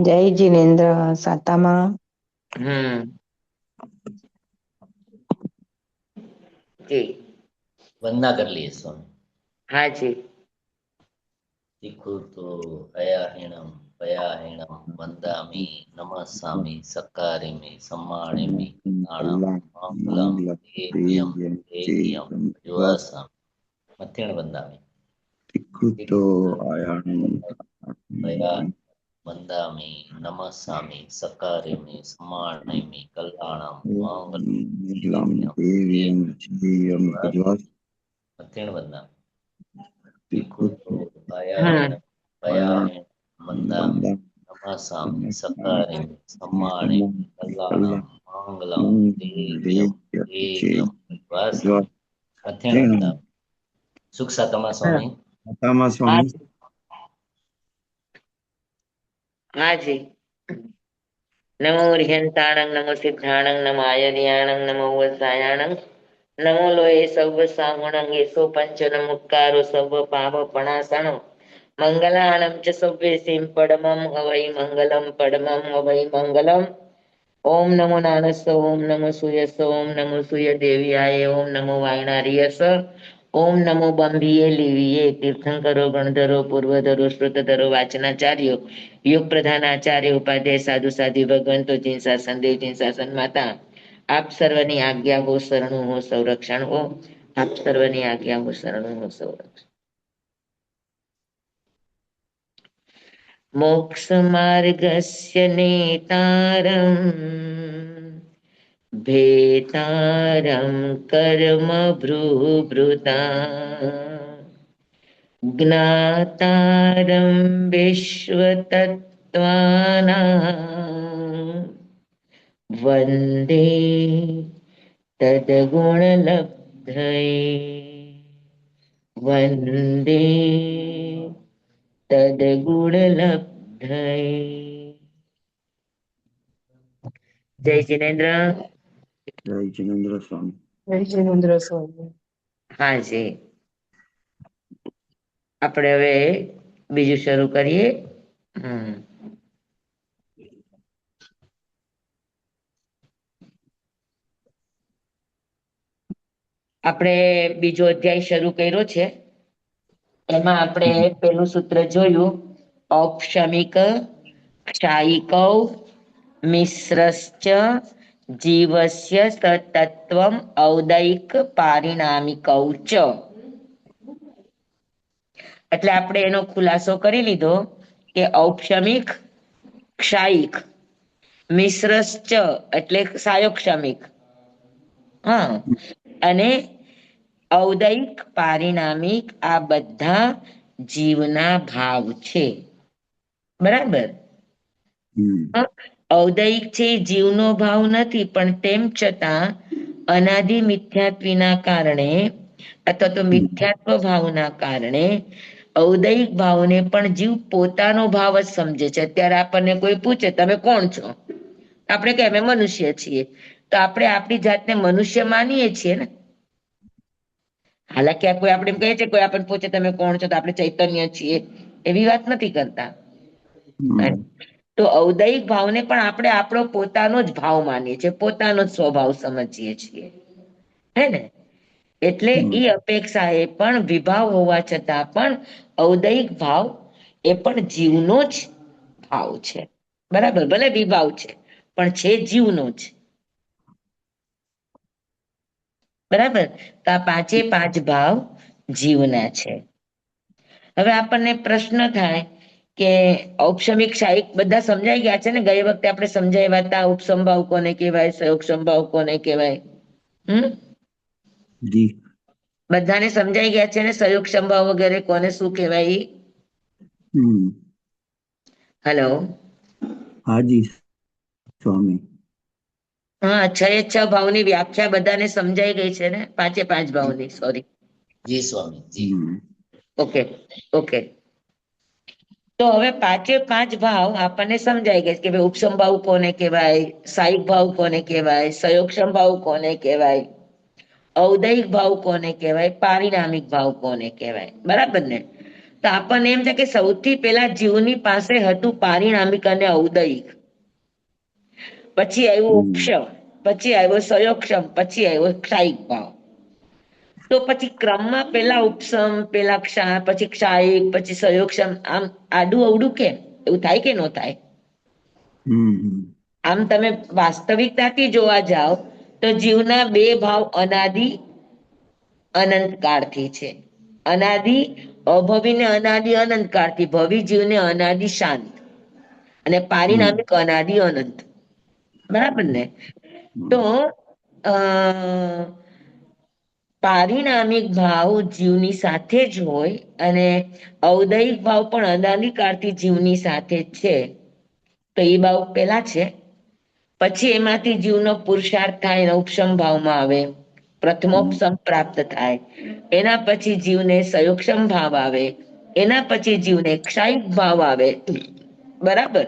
જય जिनेन्द्र सातामा। जी वंदना कर लिए स्वामी। हाँ जी। तिखुतो अयाहिणं पयाहिणं वंदामि नमस्सामि सत्कारिमि सम्मानिमि नाणं मंगलं देव्यं देह्यं विश्वासामि मत्येण वंदामि। तिखुतो अयाहिणं पयाहिणं वंदामि नमस्सामि सत्कारिमि सम्मानिमि कल्याणं मंगलं देव्यं देह्यं मत्येण वंदामि। तिखुतो अयाहिणं पयाहिणं वंदामि नमस्सामि सत्कारिमि सम्मानिमि कल्याणं मंगलं देव्यं देह्यं विश्वासामि मध्येण वंदामि। सुख सातमा स्वामी। सातामा स्वामी। हाँ जी। नमो ह्यंताणं नमो सिद्धाणं नमो आयर्याणं नमो वसायाणं नमो लोये सव्व साहुणं येसो पंचन मुक्कारो सव्व पाप पणासणं मंगलाणं च सव्वेसिं पडमं हवै मंगलं पडमं हवै मंगलम्। ओम नमो नानस ओम नमो सूयस ओम नमो सूय देव्याय ओम नमो वायनारियस ओम नमो बंभीये लिविये तीर्थंकरो गणधरो पूर्वधरो श्रुतधरो वाचनाचार्यो युग प्रधान आचार्य उपाध्याय साधु साधी भगवंतो जिन शासन देव जिन शासन माता आप सर्वની આજ્ઞા હો શરણું હો સંરક્ષણ હો आप सर्वની આજ્ઞા હો શરણું હો સંરક્ષણ। मोक्ष मार्गस्य नेतारम् भेतारं कर्म भ्रूभृता ज्ञातारं विश्वतत्त्वानां वन्दे तद्गुणलब्धये वन्दे तद्गुणलब्धये। जय जिनेन्द्र। जय जिनेन्द्र स्वामी। जय जिनेन्द्र स्वामी। हाँ जी, આપણે હવે બીજું શરૂ કરીએ। આપણે બીજો અધ્યાય શરૂ કર્યો છે, એમાં આપણે પેલું સૂત્ર જોયું ઔપશમિક ક્ષાયિકૌ મિશ્રશ્ચ જીવસ્ય સતત્વમ ઔદૈક પારિણામિકૌ ચ। એટલે આપણે એનો ખુલાસો કરી લીધો કે ઔપશમિક ક્ષાયિક મિશ્રશ્ચ એટલે સાયોક્ષમિક, હા, અને ઔદૈક પારિણામિક આ બધા જીવના ભાવ છે, બરાબર। ઔદૈક છે જીવનો ભાવ નથી, પણ તેમ છતાં અનાદિ મિથ્યાત્વના કારણે અથવા તો મિથ્યાત્વ ભાવના કારણે ઔદૈક ભાવને પણ જીવ પોતાનો ભાવ જ સમજે છે। અત્યારે આપણને કોઈ પૂછે તમે કોણ છો, આપણે કે અમે મનુષ્ય છીએ, તો આપણે આપણી જાતને મનુષ્ય માનીએ છીએ ને। હાલાકી કોઈ આપણે કહે છે, કોઈ આપણને પૂછે તમે કોણ છો, તો આપણે ચૈતન્ય છીએ એવી વાત નથી કરતા। તો ઔદૈક ભાવને પણ આપણે આપણો પોતાનો જ ભાવ માનીએ છીએ, પોતાનો જ સ્વભાવ સમજીએ છીએ, હે ને। એટલે એ અપેક્ષાએ પણ વિભાવ હોવા છતાં પણ ઔદૈક ભાવ એ પણ જીવનો જ ભાવ છે, બરાબર। ભલે વિભાવ છે પણ છે જીવનો જ, બરાબર। તો આ પાંચે પાંચ ભાવ જીવના છે। હવે આપણને પ્રશ્ન થાય કે ઔપશમિક ક્ષાયિક બધા સમજાઈ ગયા છે ને, ગઈ વખતે આપણે સમજાવ્યા હતા ઉપસંભાવ કોને કહેવાય, સંયોગ સંભાવ કોને કહેવાય, બધાને સમજાઈ ગયા છે ને સંયોગ સંભાવ વગેરે કોને શું કહેવાય। હેલો, હાજી સ્વામી। હા, છ ભાવની વ્યાખ્યા બધાને સમજાઈ ગઈ છે ને, પાંચે પાંચ ભાવની, સોરી। જી સ્વામી જી। ઓકે ઓકે, તો હવે પાંચે પાંચ ભાવ આપણને સમજાઈ ગયા કે ભાઈ ઉપસંભાવ કોને કહેવાય, સાહિક ભાવ કોને કહેવાય, સંયોગ ભાવ કોને કહેવાય, ઔદૈક ભાવ કોને કહેવાય, પારિણામિક ભાવ કોને કહેવાય, બરાબર ને। તો આપણને એમ છે કે સૌથી પહેલા જીવની પાસે હતું પારિણામિક અને ઔદયિક, પછી આવ્યું ઉપશમ, પછી આવ્યો સયોક્ષમ, પછી આવ્યો ક્ષાયિક ભાવ. તો પછી ક્રમમાં પેલા ઉપસમ, પેલા પછી ક્ષાયિક, પછી સયોક્ષમ, આમ આડું અવડું કેમ? એવું થાય કે ન થાય? આમ તમે વાસ્તવિકતાથી જોવા જાઓ તો જીવના બે ભાવ અનાદિ અનંત કાળથી છે. અનાદિ અભવિ ને અનાદિ અનંત કાળથી, ભવિ જીવને અનાદિ શાંત, અને પારિણામિક અનાદિ અનંત. બરાબર ને? તો પારિણામિક ભાવ જીવની સાથે જ હોય અને ઔદયિક ભાવ પણ અનાદિકાળથી જીવની સાથે જ છે. તો એ ભાવ પેલા છે, પછી એમાંથી જીવનો પુરુષાર્થ થાય અને ઉપશમ ભાવમાં આવે, પ્રથમોપશમ પ્રાપ્ત થાય, એના પછી જીવને સયોક્ષમ ભાવ આવે, એના પછી જીવને ક્ષાયિક ભાવ આવે. બરાબર?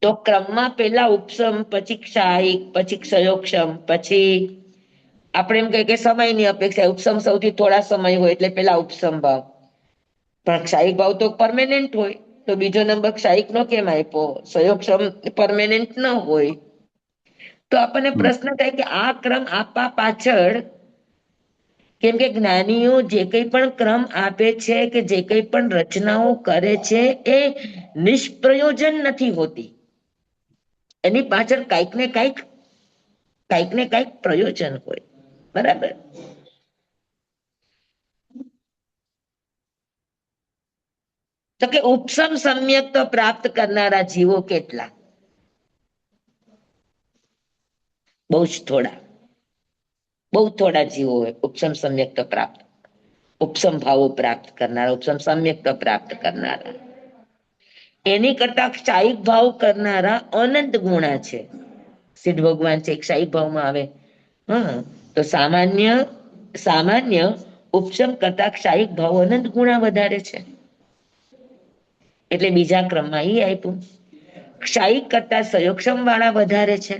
તો ક્રમમાં પેલા ઉપસમ, પછી ક્ષાયિક, પછી ક્ષયોક્ષમ, પછી આપણે એમ કહીએ કે સમયની અપેક્ષા ઉપસમ સૌથી થોડા સમય હોય એટલે પેલા ઉપસમ ભાવ. પણ ક્ષાયિક ભાવ તો પરમેનન્ટ હોય, તો બીજો નંબર ક્ષાયિક નો કેમ આપ્યો? સયોક્ષમ પરમેનન્ટ ન હોય. તો આપણને પ્રશ્ન થાય કે આ ક્રમ આપવા પાછળ, કેમ કે જ્ઞાનીઓ જે કંઈ પણ ક્રમ આપે છે કે જે કંઈ પણ રચનાઓ કરે છે એ નિષ્પ્રયોજન નથી હોતી. એની પાછળ કાંઈક ને કાંઈક પ્રયોજન હોય. બરાબર? તો કે ઉપસમ સમ્યક તો પ્રાપ્ત કરનારા જીવો કેટલા? બહુ જ થોડા જીવો હોય ઉપસમ સમ્યક તો પ્રાપ્ત, ઉપસમ ભાવો પ્રાપ્ત કરનારા, ઉપસમ સમ્યક તો પ્રાપ્ત કરનારા. એની કરતા ક્ષાયિક ભાવ કરનારા અનંત ગુણા છે. સિદ્ધ ભગવાન છે, ક્ષાયિક ભાવમાં આવે. તો સામાન્ય ઉપશમ કરતા ક્ષાયિક ભાવ અનંત ગુણા વધારે છે. એટલે બીજા ક્રમમાં ઈ આપ્યું. ક્ષાયિક કરતા સયોક્ષમ વાળા વધારે છે.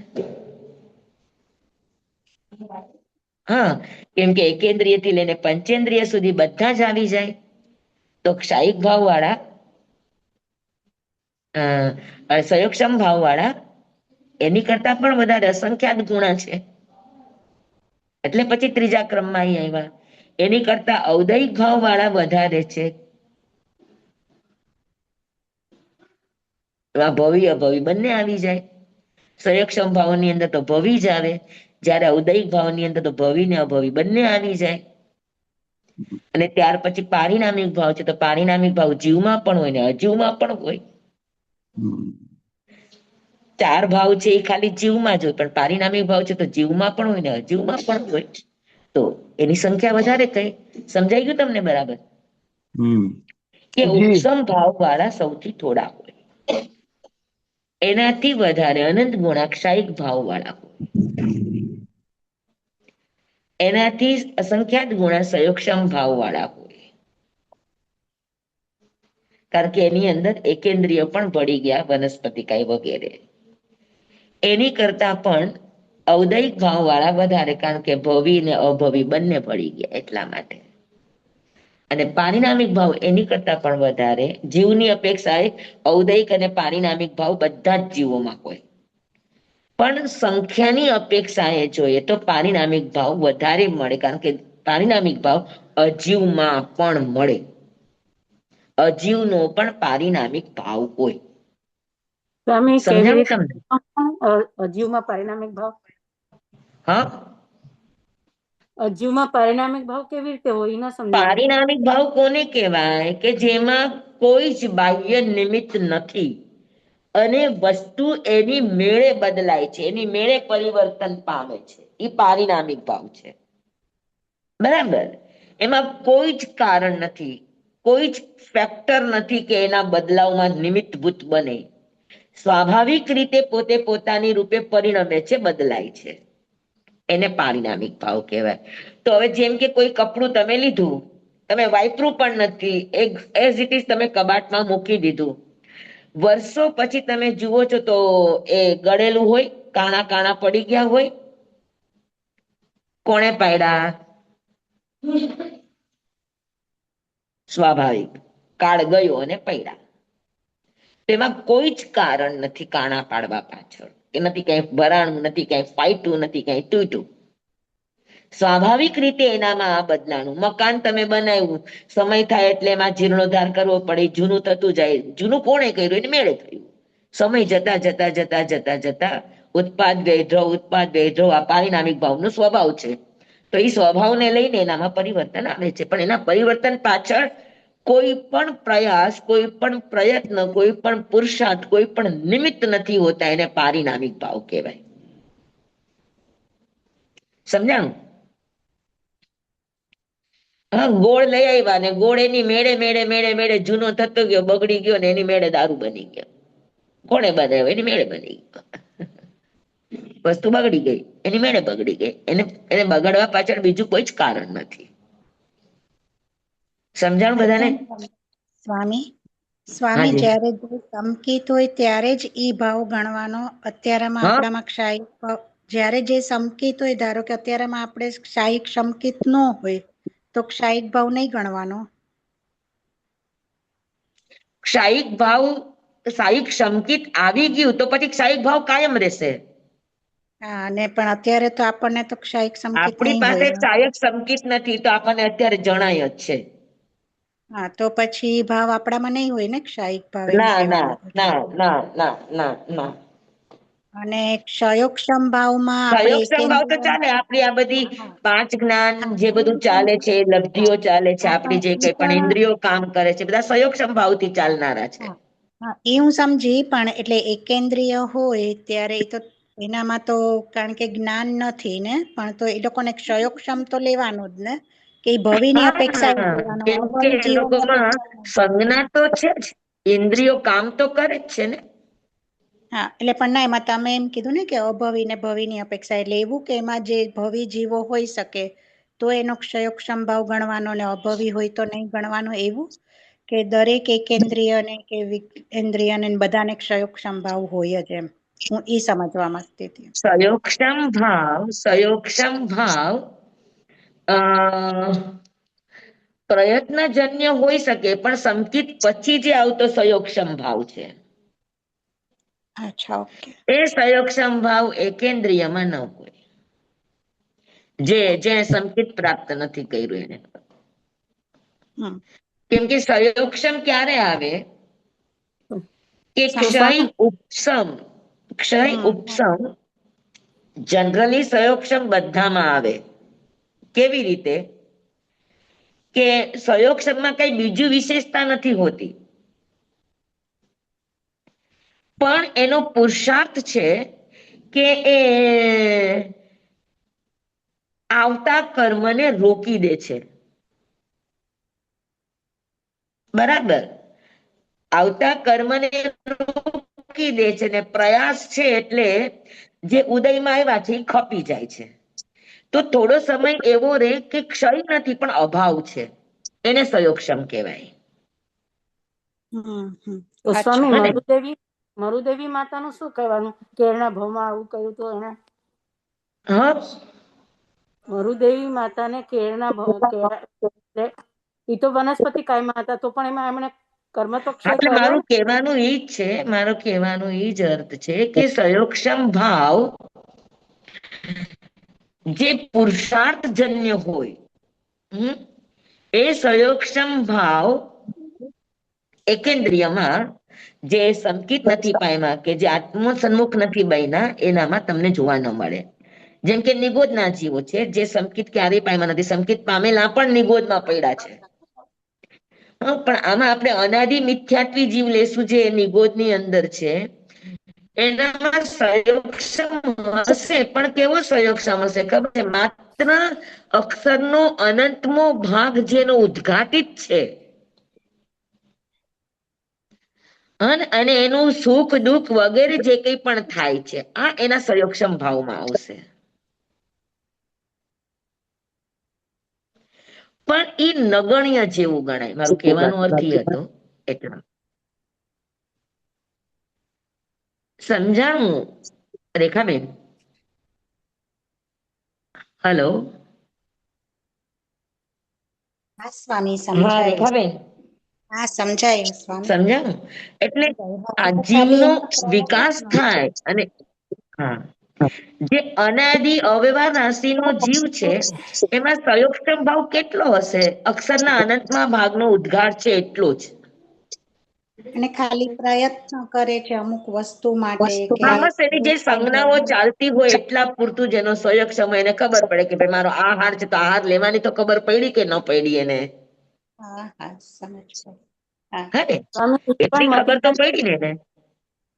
કેમ કે એકેન્દ્રિય થી લઈને પંચેન્દ્રિય સુધી બધા જ આવી જાય. તો ક્ષાયિક ભાવ વાળા, સયોક્ષમ ભાવ વાળા એની કરતા પણ વધારે અસંખ્યાત ગુણા છે. એટલે પછી ત્રીજા ક્રમમાં અહીં આવ્યા. એની કરતા ઔદયિક ભાવ વાળા વધારે છે. ભવિ અભવિ બંને આવી જાય. સયોક્ષમ ભાવની અંદર તો ભવિ જ આવે, જ્યારે ઔદયિક ભાવની અંદર તો ભવિ ને અભવિ બંને આવી જાય. અને ત્યાર પછી પારિણામિક ભાવ છે, તો પારિણામિક ભાવ જીવમાં પણ હોય ને અજીવમાં પણ હોય. 4 ભાવ છે એ ખાલી જીવમાં જ હોય, પણ પારિણામિક ભાવ છે તો જીવમાં પણ હોય ને અજીવમાં પણ હોય. તો એની સંખ્યા વધારે થઈ. સમજાઈ ગયું તમને બરાબર? કે ઉપસમ ભાવ વાળા સૌથી થોડા હોય, એનાથી વધારે અનંત ગુણા ક્ષાયિક ભાવ વાળા હોય, એનાથી અસંખ્યાત ગુણા સયોક્ષમ ભાવ વાળા હોય. કારણ કે એની અંદર એકેન્દ્રિય પણ ભળી ગયા, વનસ્પતિકાય વગેરે. એની કરતા પણ ઔદયિક ભાવ વાળા વધારે, કારણ કે ભવિ ને અભવિ બંને ભળી ગયા એટલા માટે. અને પારિણામિક ભાવ એની કરતા પણ વધારે, જીવની અપેક્ષાએ ઔદયિક અને પારિણામિક ભાવ બધા જ જીવોમાં હોય. પણ સંખ્યાની અપેક્ષાએ જોઈએ તો પારિણામિક ભાવ વધારે મળે, કારણ કે પારિણામિક ભાવ અજીવમાં પણ મળે. અજીવનો પણ પારિણામિક ભાવ હોય. સ્વામી, કેવી સમજાણું રીતે તમને? અજીવમાં પરિણામિક ભાવ? હા, અજીવમાં પરિણામિક ભાવ કેવી રીતે હોય ન સમજાણું. પારિણામિક ભાવ કોને કહેવાય? કે જેમાં કોઈ જ બાહ્ય નિમિત્ત નથી અને વસ્તુ એની મેળે બદલાય છે, એની મેળે પરિવર્તન પામે છે. એ પારિણામિક ભાવ છે. બરાબર? એમાં કોઈ જ કારણ નથી, કોઈ જ ફેક્ટર નથી કે એના બદલાવમાં નિમિત્તભૂત બને. સ્વાભાવિક રીતે પોતે પોતાની રૂપે પરિણમે છે, બદલાય છે. એને પારિણામિક ભાવ કહેવાય. તો હવે જેમ કે કોઈ કપડું તમે લીધું, તમે વાપરું પણ નથી, એઝ ઇટ ઇઝ તમે કબાટમાં મૂકી દીધું, વર્ષો પછી તમે જુઓ છો તો એ ગળેલું હોય, કાણા કાણા પડી ગયા હોય. કોણે પાડ્યા? સ્વાભાવિક. કાળ ગયો અને પડ્યા. તેમાં કોઈ જ કારણ નથી કાણા પાડવા પાછળ, કે નથી કઈ ભરાણું, નથી કઈ ફાટ્યું, નથી કઈ તૂટ્યું. સ્વાભાવિક રીતે એનામાં આ બદલાણું. મકાન તમે બનાવ્યું, સમય થાય એટલે એમાં જીર્ણોદ્ધાર કરવો પડે, જૂનું થતું જાય. જૂનું કોણે કર્યું? એને મેળે થયું. સમય જતા જતા જતા જતા જતા ઉત્પાદ વ્યય આ પારિણામિક ભાવનો સ્વભાવ છે. તો એ સ્વભાવને લઈને એનામાં પરિવર્તન આવે છે. પણ એના પરિવર્તન પાછળ કોઈ પણ પ્રયાસ, કોઈ પણ પ્રયત્ન, કોઈ પણ પુરુષાર્થ, કોઈ પણ નિમિત્ત નથી હોતા. એને પારિણામિક ભાવ કહેવાય. સમજાણું? હા, ગોળ લઈ આવ્યા ને ગોળ એની મેળે મેળે મેળે મેળે જૂનો થતો ગયો, બગડી ગયો ને એની મેળે દારૂ બની ગયો. કોણે બનાવ્યો? એની મેળે બની ગયો. વસ્તુ બગડી ગઈ, એની મેળે બગડી ગઈ. એને બગાડવા પાછળ બીજું કોઈ જ કારણ નથી. સમજાણું બધાને? સ્વામી હાજી. જ્યારે જે સંકિત હોય ત્યારે જ ઈ ભાવ ગણવાનો. અત્યારમાં હા, આપણામાં ક્ષાયિક ભાવ, જ્યારે જે સંકિત હોય, ધારો કે અત્યારમાં આપણે ક્ષાયિક સંકિત ન હોય તો ક્ષાયિક ભાવ નહીં ગણવાનો. ક્ષાયિક ભાવ, ક્ષાયિક સંકિત આવી ગયું તો પછી ક્ષાયિક ભાવ કાયમ રહેશે. હા, અને પણ અત્યારે તો આપણને તો ક્ષાયિક સંકિત આપણી નહીં પાસે હોય. ક્ષાયક સંકિત નથી તો આપણને અત્યારે જણાય જ છે. હા, તો પછી ઈ ભાવ આપણામાં નહીં હોય ને, ક્ષાયિક ભાવ એમ ના ના કહેવાનું. ના ના ના ના ના. અને ક્ષયોક્ષમ ભાવમાં આપણે સયોક્ષમ ભાવ તો ચાલે. આપણી આ બધી હા, પાંચ જ્ઞાન હા, જે બધું ચાલે છે, લબ્ધિઓ ચાલે છે, હા, આપણી જે ઈ કઈ પણ ઇન્દ્રિયો કામ કરે છે, બધા સયોક્ષમ ભાવથી ચાલનારા છે. હા, હા, એ હું સમજી. પણ એટલે એકેન્દ્રિય હોય ત્યારે એ તો એનામાં તો કારણ કે જ્ઞાન નથી ને, પણ તો એ લોકોને ક્ષયોક્ષમ તો લેવાનું જ ને, કે ઈ ભવિની અપેક્ષાએ જ હા, લેવાનો, કેમ કે અભવિ એ જીવોની લોકોમાં અપેક્ષાએ નહીં. સંજ્ઞા તો છે જ, ઇન્દ્રિયો કામ તો કરે જ છે ને. હા, એટલે પણ ના, એમાં તમે એમ કીધું ને કે અભવિ ને ભવિની અપેક્ષા, એટલે એવું કે એમાં જે ભવિ જીવો હોઈ શકે તો એનો ક્ષયોક્ષમ ભાવ ગણવાનો, ને અભવિ હોય તો નહીં ગણવાનો, એવું કે દરેક એકેન્દ્રિય ને કે વિકેન્દ્રિય ને બધાને ક્ષયોક્ષમ ભાવ હોય જ, એમ હું ઈ સમજવા માંગતી હતી. સયોક્ષમ ભાવ અ પ્રયત્નજન્ય હોઈ શકે, પણ સંકિત પછી જે આવતો સયોક્ષમ ભાવ છે અચ્છા, ઓકે. એ સયોક્ષમ ભાવ એકેન્દ્રિયમાં ન હોય. જે સંકિત પ્રાપ્ત નથી કર્યું એને. હમ. કેમ કે સયોક્ષમ ક્યારે આવે? કે તો સ્વામી ક્ષય હમ. ઉપસમ જનરલી સયોક્ષમ બધામાં આવે. કેવી રીતે? કે સયોક્ષમમાં કઈ બીજું વિશેષતા નથી હોતી, પણ એનો પુરુષાર્થ છે કે એ આવતા કર્મને રોકી દે છે. બરાબર, આવતા કર્મને રોકી દે છે ને પ્રયાસ છે એટલે જે ઉદયમાં આવ્યા છે એ ખપી જાય છે. તો થોડો સમય એવો રે કે ક્ષય નથી પણ અભાવ છે, એને સયોક્ષમ કહેવાય. હમ, હમ. તો સ્વામી અચ્છા. અને મરુદેવી માતાનું શું કહેવાનું? કેળના ભાવમાં આવું કહ્યું તો એને હા, મરુદેવી માતાને કેળના ભાવ, એટલે એ તો વનસ્પતિ કાયમાં હતા, તો પણ એમાં એમણે કર્મ તો ક્ષય એટલે કર્યો મારું ને. કહેવાનું ઈ જ છે, મારો કહેવાનું ઈ જ અર્થ છે કે સયોક્ષમ ભાવ જે પુરુષાર્થજન્ય હોય, એ સયોક્ષમ ભાવ એકેન્દ્રિયમાં જે સંકિત નથી પામ્યા, કે જે આત્મ સન્મુખ નથી બન્યા, એનામાં તમને જોવા ન મળે. જેમ કે નિગોદના જીવો છે, જે સંકિત ક્યારેય પામ્યા નથી. સંકિત પામેલા પણ નિગોદમાં પડ્યા છે. પણ આમાં આપણે અનાદિ મિથ્યાત્વી જીવ લેશું, જે નિગોદની અંદર છે, એનામાં સયોક્ષમ હશે, પણ કેવો સયોક્ષમ હશે ખબર છે? માત્ર અક્ષરનો અનંતમો ભાગ જેનો ઉદ્ઘાટિત છે, અને એનું સુખ દુઃખ વગેરે જે કંઈ પણ થાય છે, આ એના સયોક્ષમ ભાવમાં આવશે. પણ ઈ નગણ્ય જેવું ગણાય. મારું કહેવાનો અર્થ એ હતો. એટલા સમજાણું રેખાબેન? હલો. હા સ્વામી હા સમજાયું. રેખાબેન હા સમજાયું સ્વામી. સમજાણું? એટલે આ હવે જીવનો ખાલી વિકાસ પ્રયત્ન થાય અને હા જે અનાદિ અવ્યવહાર રાશિનો જીવ છે એમાં સંયોગક્ષમ ભાવ કેટલો હશે? અક્ષરના અનંતમાં ભાગનો ઉદ્ગાર છે એટલો જ. અને ખાલી પ્રયત્ન કરે છે અમુક વસ્તુ માટે કે આમાં એની જે દેખાય સંજ્ઞાઓ જવું. ચાલતી હોય એટલા પૂરતું જેનો સંયોગક્ષમ હોય એને ખબર પડે કે ભાઈ મારો આ હાર છે તો આ હાર લેવાની તો ખબર પડી કે ન પડી એને. હા હા સમજ પડી. હા હે ને? સ્વામી એ એટલી પણ ખબર તો મતિ પડી ને એને.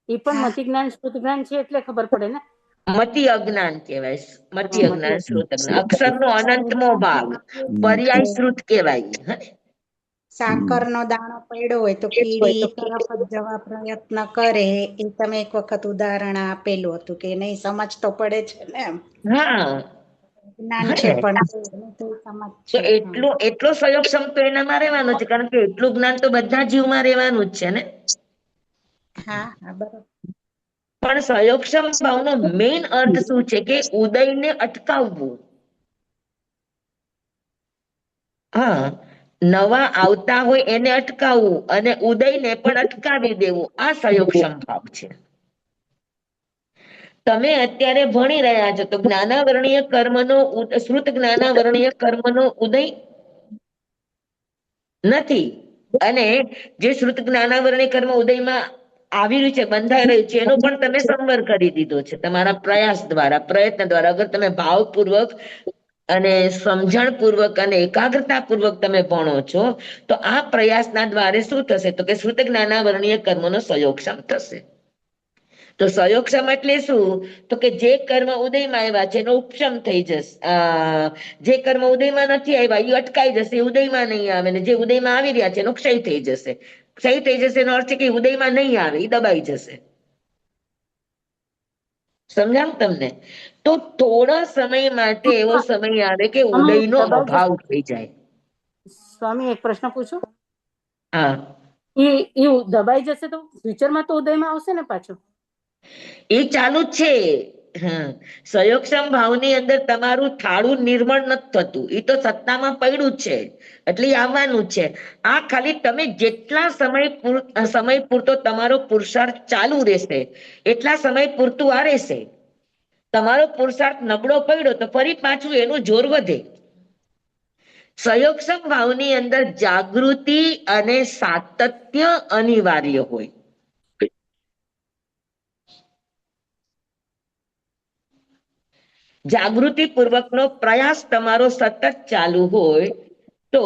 જ્ઞાન હા મતિ જ્ઞાન શ્રુત જ્ઞાન છે એટલે ખબર પડે ને. મતિ અજ્ઞાન કહેવાય. મતિ હા, મતિ અજ્ઞાન શ્રુત અજ્ઞાન અક્ષરનો અનંતમો ભાગ પર્યાય શ્રુત કહેવાય. હે ને? સાકરનો દાણો પડ્યો હોય તો કીડી તરફ જ જવા પ્રયત્ન કરે. એ તમે એક વખત ઉદાહરણ આપેલું હતું કે નહીં સમજ તો પડે છે ને એમ. હા જ્ઞાન હે છે ને? પણ સમજ તો છે. એટલો સંયોગક્ષમ તો એનામાં રહેવાનો છે કારણ કે એટલું જ્ઞાન તો બધા જીવમાં રહેવાનું જ છે ને. હા હા બરોબર. પણ સંયોગક્ષમ ભાવનો મેઇન અર્થ શું છે કે ઉદયને અટકાવવું. હા નવા આવતા હોય એને અટકાવવું અને ઉદયને પણ અટકાવી દેવું આ સંયોગક્ષમ ભાવ છે. તમે અત્યારે ભણી રહ્યા છો તો જ્ઞાનાવરણીય કર્મનો શ્રુત જ્ઞાનાવરણીય કર્મનો ઉદય નથી અને જે શ્રુત જ્ઞાનાવરણીય કર્મ ઉદયમાં આવી રહ્યું છે બંધાઈ રહ્યું છે એનો પણ તમે સંવર કરી દીધો છે તમારા પ્રયાસ દ્વારા પ્રયત્ન દ્વારા. અગર તમે ભાવપૂર્વક અને સમજણ પૂર્વક અને એકાગ્રતા પૂર્વક તમે ભણો છો તો આ પ્રયાસના દ્વારે શું થશે તો કે શ્રુત જ્ઞાનાવરણીય કર્મનો સંયોગક્ષમ થશે. તો સંયોગક્ષમ એટલે શું? તો કે જે કર્મ ઉદયમાં આવ્યા છે એનો ઉપશમ થઈ જશે. જે કર્મ ઉદયમાં નથી આવ્યા એ અટકાઈ જશે, એ ઉદયમાં નહીં આવે ને જે ઉદયમાં આવી રહ્યા છે એનો ક્ષય થઈ જશે. ક્ષય થઈ જશે એનો અર્થ છે કે ઉદયમાં નહીં આવે, એ દબાઈ જશે. સમજાણું તમને? તો થોડા સમય માટે એવો સમય આવે કે સ્વામી ઉદયનો દબાઈ જશે. અભાવ થઈ જાય. સ્વામી એક પ્રશ્ન પૂછું? હા એ દબાઈ જશે તો ફ્યુચરમાં તો ઉદયમાં આવશે ને પાછું? એ ચાલુ જ છે. હા સંયોગક્ષમ ભાવની અંદર તમારું થાળું નિર્મળ નથી થતું, એ તો સત્તામાં પડ્યું જ છે એટલે આવવાનું જ છે. આ ખાલી તમે જેટલા સમય પૂરતો તમારો પુરુષાર્થ ચાલુ રહેશે એટલા સમય પૂરતું આ રહેશે. તમારો પુરુષાર્થ નબળો પડ્યો તો ફરી પાછું એનું જોર વધે. સંયોગક્ષમ ભાવની અંદર જાગૃતિ અને સાતત્ય અનિવાર્ય હોય. જાગૃતિ પૂર્વકનો પ્રયાસ તમારો સતત ચાલુ હોય તો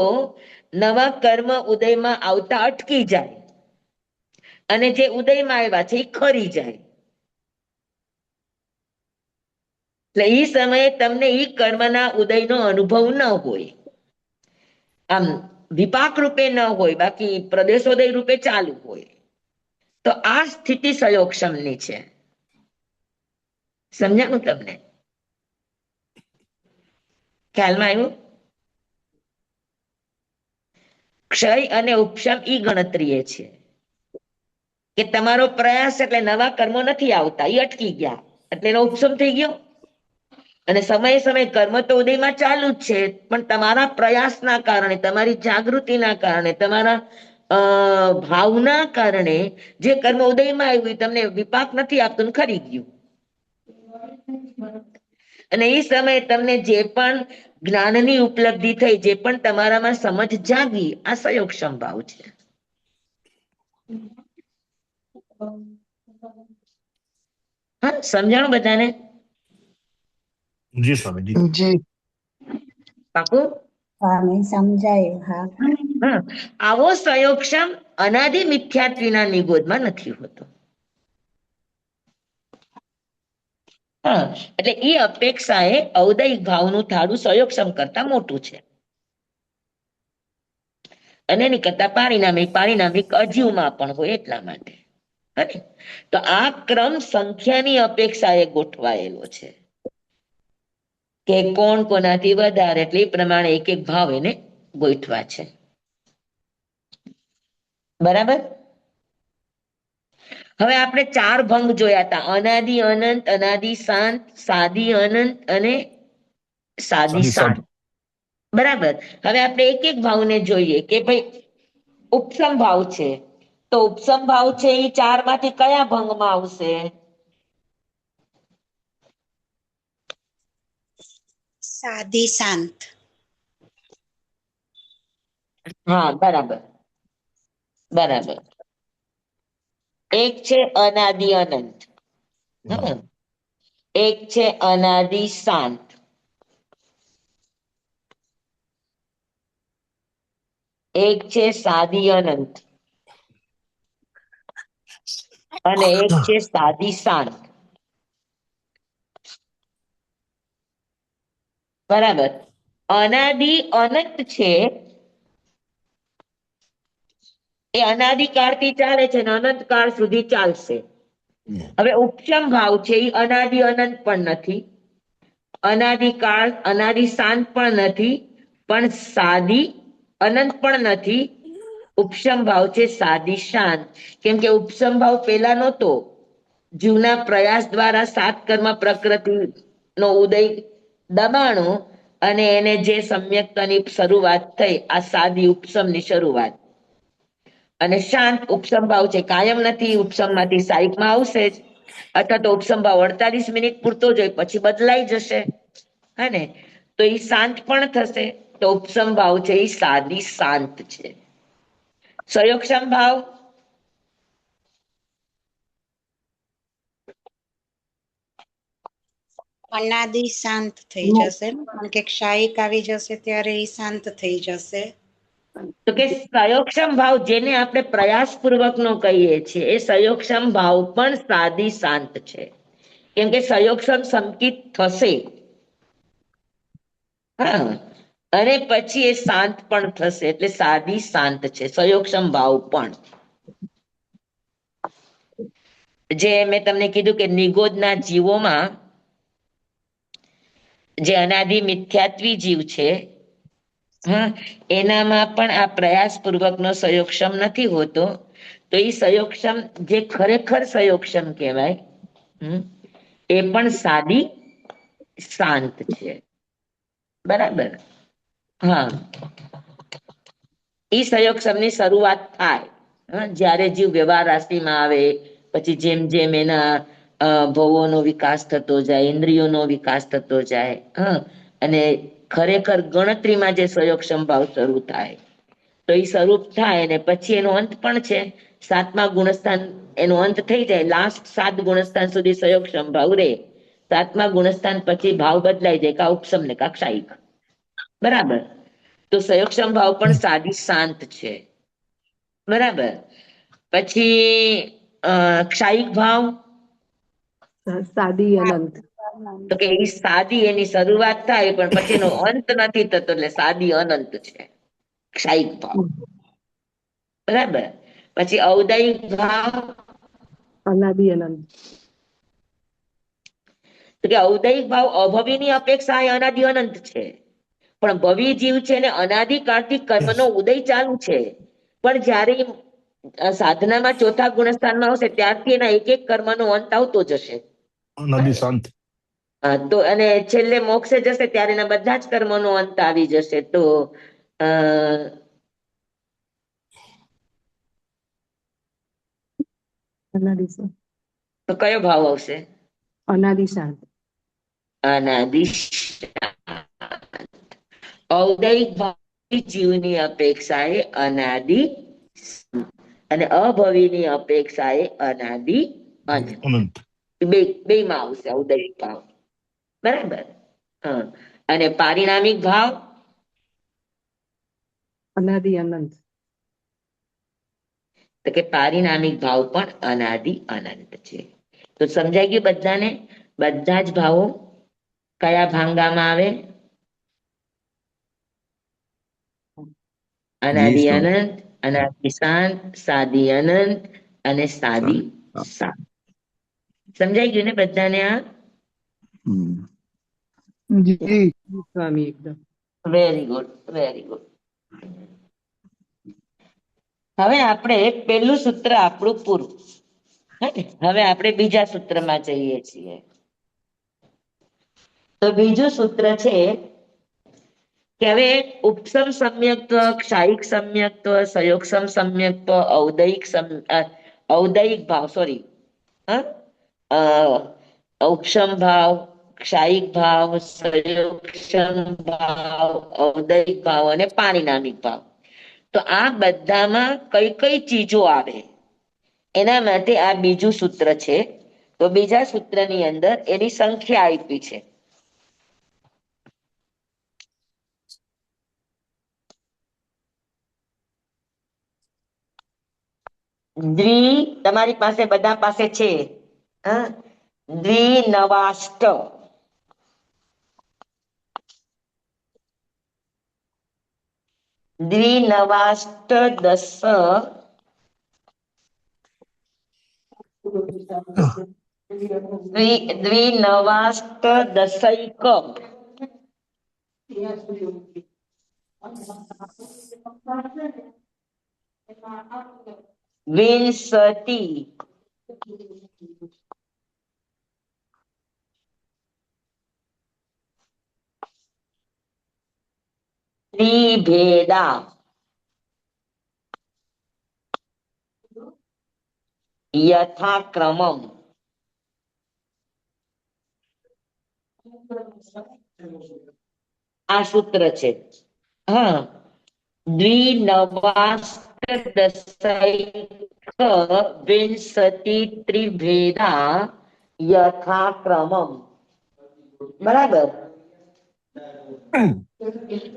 નવા કર્મ ઉદયમાં આવતા અટકી જાય અને જે ઉદયમાં આવ્યા છે એ ખરી જાય. એટલે એ સમયે તમને એ કર્મના ઉદયનો અનુભવ ન હોય, આમ વિપાક રૂપે ન હોય, બાકી પ્રદેશોદય રૂપે ચાલુ હોય. તો આ સ્થિતિ સંયોગક્ષમની છે. સમજાણું તમને? ખ્યાલમાં આવ્યું? ક્ષય અને ઉપશમ ઈ ગણતરીએ છે કે તમારો પ્રયાસ એટલે નવા કર્મો નથી આવતા, એ અટકી ગયા એટલે એનો ઉપશમ થઈ ગયો. અને સમયે સમયે કર્મ તો ઉદયમાં ચાલુ જ છે પણ તમારા પ્રયાસના કારણે, તમારી જાગૃતિના કારણે, તમારા ભાવના કારણે જે કર્મ ઉદયમાં આવ્યું તમને વિપાક નથી આપતું, ખરી ગયું. અને એ સમયે તમને જે પણ જ્ઞાનની ઉપલબ્ધિ થઈ, જે પણ તમારામાં સમજ જાગી, આ સંયોગક્ષમ ભાવ છે. હા સમજાણું બધાને? જી સ્વામીજી. પાકું? સ્વામી સમજાયું. હા હા આવો સંયોગક્ષમ અનાદિ મિથ્યાત્વીના નિગોદમાં નથી હોતો. હા એટલે એ અપેક્ષાએ ઔદયિક ભાવનું થાળું સંયોગક્ષમ કરતા મોટું છે અને એની કરતા પારિણામિક અજીવમાં પણ હોય એટલા માટે. તો આ ક્રમ સંખ્યાની અપેક્ષાએ ગોઠવાયેલો છે કે કોણ કોનાથી વધારે, એટલે એ પ્રમાણે એક એક ભાવ એને ગોઠવા છે. બરાબર? હવે આપણે 4 ભંગ જોયા હતા: અનાદિ અનંત, અનાદિ શાંત, સાદી અનંત અને સાદી શાંત. બરાબર. હવે આપણે એક એક ભાવને જોઈએ કે ભાઈ ઉપસમ ભાવ છે, તો ઉપસમ ભાવ છે એ 4 માંથી કયા ભંગમાં આવશે? સાદી શાંત. હા, બરાબર બરાબર. એક છે અનાદિ અનંત, હમ. એક છે અનાદિ શાંત, એક છે સાદી અનંત, અને એક છે સાદી શાંત. બરાબર. અનાદિ અનંત છે એ અનાદિકાળથી ચાલે છે અને અનંત કાળ સુધી ચાલશે. હવે ઉપસમ ભાવ છે એ અનાદિ અનંત પણ નથી, અનાદિકાળ અનાદિ શાંત પણ નથી, પણ સાદી અનંત પણ નથી. ઉપસમ ભાવ છે સાદી શાંત. કેમ કે ઉપસમ ભાવ પેલા નહોતો. જીવના પ્રયાસ દ્વારા 7 કર્મ પ્રકૃતિ નો ઉદય દબાણો અને એને જે સમ્યક્તાની શરૂઆત થઈ, આ સાદી ઉપસમની શરૂઆત. અને શાંત ઉપસમ ભાવ છે, કાયમ નથી, ઉપસમમાંથી સાહિકમાં આવશે જ, અથવા તો ઉપસમ ભાવ 48 મિનિટ પૂરતો જ હોય, પછી બદલાઈ જશે. હે ને? તો એ શાંત પણ થશે. તો ઉપસમ ભાવ છે એ સાદી શાંત છે. સંયોગક્ષમ ભાવ અનાદિ શાંત થઈ જશે ને, કારણ કે ક્ષાયિક આવી જશે ત્યારે એ શાંત થઈ જશે. તો કે સંયોગક્ષમ ભાવ જેને આપણે પ્રયાસપૂર્વક નો કહીએ છીએ, એ સંયોગક્ષમ ભાવ પણ સાદી શાંત છે. કેમ કે સંયોગક્ષમ સંકિત થશે, હા, અને પછી એ શાંત પણ થશે, એટલે સાદી શાંત છે સંયોગક્ષમ ભાવ પણ. જે મેં તમને કીધું કે નિગોદના જીવોમાં જે અનાદિ મિથ્યાત્વી જીવ છે, હા, એનામાં પણ આ પ્રયાસપૂર્વકનો સંયોગક્ષમ નથી હોતો. તો એ સંયોગક્ષમ જે ખરેખર સંયોગક્ષમ કહેવાય, એ પણ સાદી શાંત છે. બરાબર. હા, ઈ સંયોગક્ષમની શરૂઆત થાય જ્યારે જીવ વ્યવહાર રાશિમાં આવે, પછી જેમ જેમ એના ભવોનો વિકાસ થતો જાય, ઇન્દ્રિયોનો વિકાસ થતો જાય, અને ખરેખર ગણતરીમાં જે સંયોગક્ષમ ભાવ શરૂ થાય, તો એ સ્વરૂપ થાય અને પછી એનો અંત પણ છે. 7મા ગુણસ્થાન એનો અંત થઈ જાય, લાસ્ટ 7 ગુણસ્થાન સુધી સંયોગક્ષમ ભાવ રહે. 7મા ગુણસ્થાન પછી ભાવ બદલાઈ જાય, કા ઉપસમ ને કા ક્ષાયિક. બરાબર. તો સંયોગક્ષમ ભાવ પણ સાદી શાંત છે. બરાબર. પછી ક્ષાયિક ભાવ, સાદી અનંત. તો કે એ સાદી એની શરૂઆત થાય પણ પછી એનો અંત નથી થતો, એટલે સાદી અનંત છે ક્ષાયિક ભાવ. બરાબર. પછી ઔદયિક ભાવ, અનાદિ અનંત. તો કે ઔદયિક ભાવ અભવીની અપેક્ષા એ અનાદિ અનંત છે. પણ ભવી જીવ છે ને અનાદિકાળથી કર્મનો ઉદય ચાલુ છે, પણ જ્યારે સાધનામાં 4થા ગુણસ્થાનમાં આવશે ત્યારથી એના એક એક કર્મનો અંત આવતો જશે. નદી શાંત. તો અને છેલ્લે મોક્ષે જશે ત્યારે એના બધા જ કર્મનો અંત આવી જશે. તો અનાદિ શાંત. તો કયો ભાવ આવશે? અનાદિ શાંત. અનાદિ ઔદયિક ભાવ જીવની અપેક્ષાએ અનાદિ, અને અભવીની અપેક્ષાએ અનાદિ અનંત. બે માં આવશે ઔદયિક ભાવ. બરાબર. હા, અને પારિણામિક ભાવ અનાદિ અનંત. તો કે પારિણામિક ભાવ પણ અનાદિ અનંત છે. તો સમજાઈ ગયું બધાને? બધા જ ભાવો કયા ભાંગામાં આવે? અનાદિ અનંત, અનાદિ શાંત, સાદી અનંત અને સાદી શાંત. સમજાઈ ગયું ને બધાને? આ જી સ્વામી, એકદમ. Very good, very good. હવે આપણે પેલું સૂત્ર આપણું પૂરું. હવે આપણે બીજા સૂત્રમાં જઈએ છીએ. તો બીજું સૂત્ર છે કે હવે ઉપસમ સમ્યક્ત્વ, ક્ષાયિક સમ્યક્ત્વ, સંયોગસમ સમ્યક્ત્વ, ઔદયિક ભાવ, સોરી, ઉપસમ ભાવ, ક્ષાયિક ભાવ, સંયોગસમ ભાવ, ઔદયિક ભાવ અને પારિણામિક ભાવ. તો આ બધામાં કઈ કઈ ચીજો આવે એના માટે આ બીજું સૂત્ર છે. તો બીજા સૂત્રની અંદર એની સંખ્યા આપી છે. તમારી પાસે બધા પાસે છે. દ્વિનવાષ્ટ, દ્વિનવાષ્ટ દસ, દ્વિનવાષ્ટ દશૈક, વિંશતિ, ત્રિભેદા, યથાક્રમમ. આ સૂત્ર છે. હા, દ્વિનવાષ્ટ દશૈક વિંશતિ ત્રિભેદા યથાક્રમમ. બરાબર.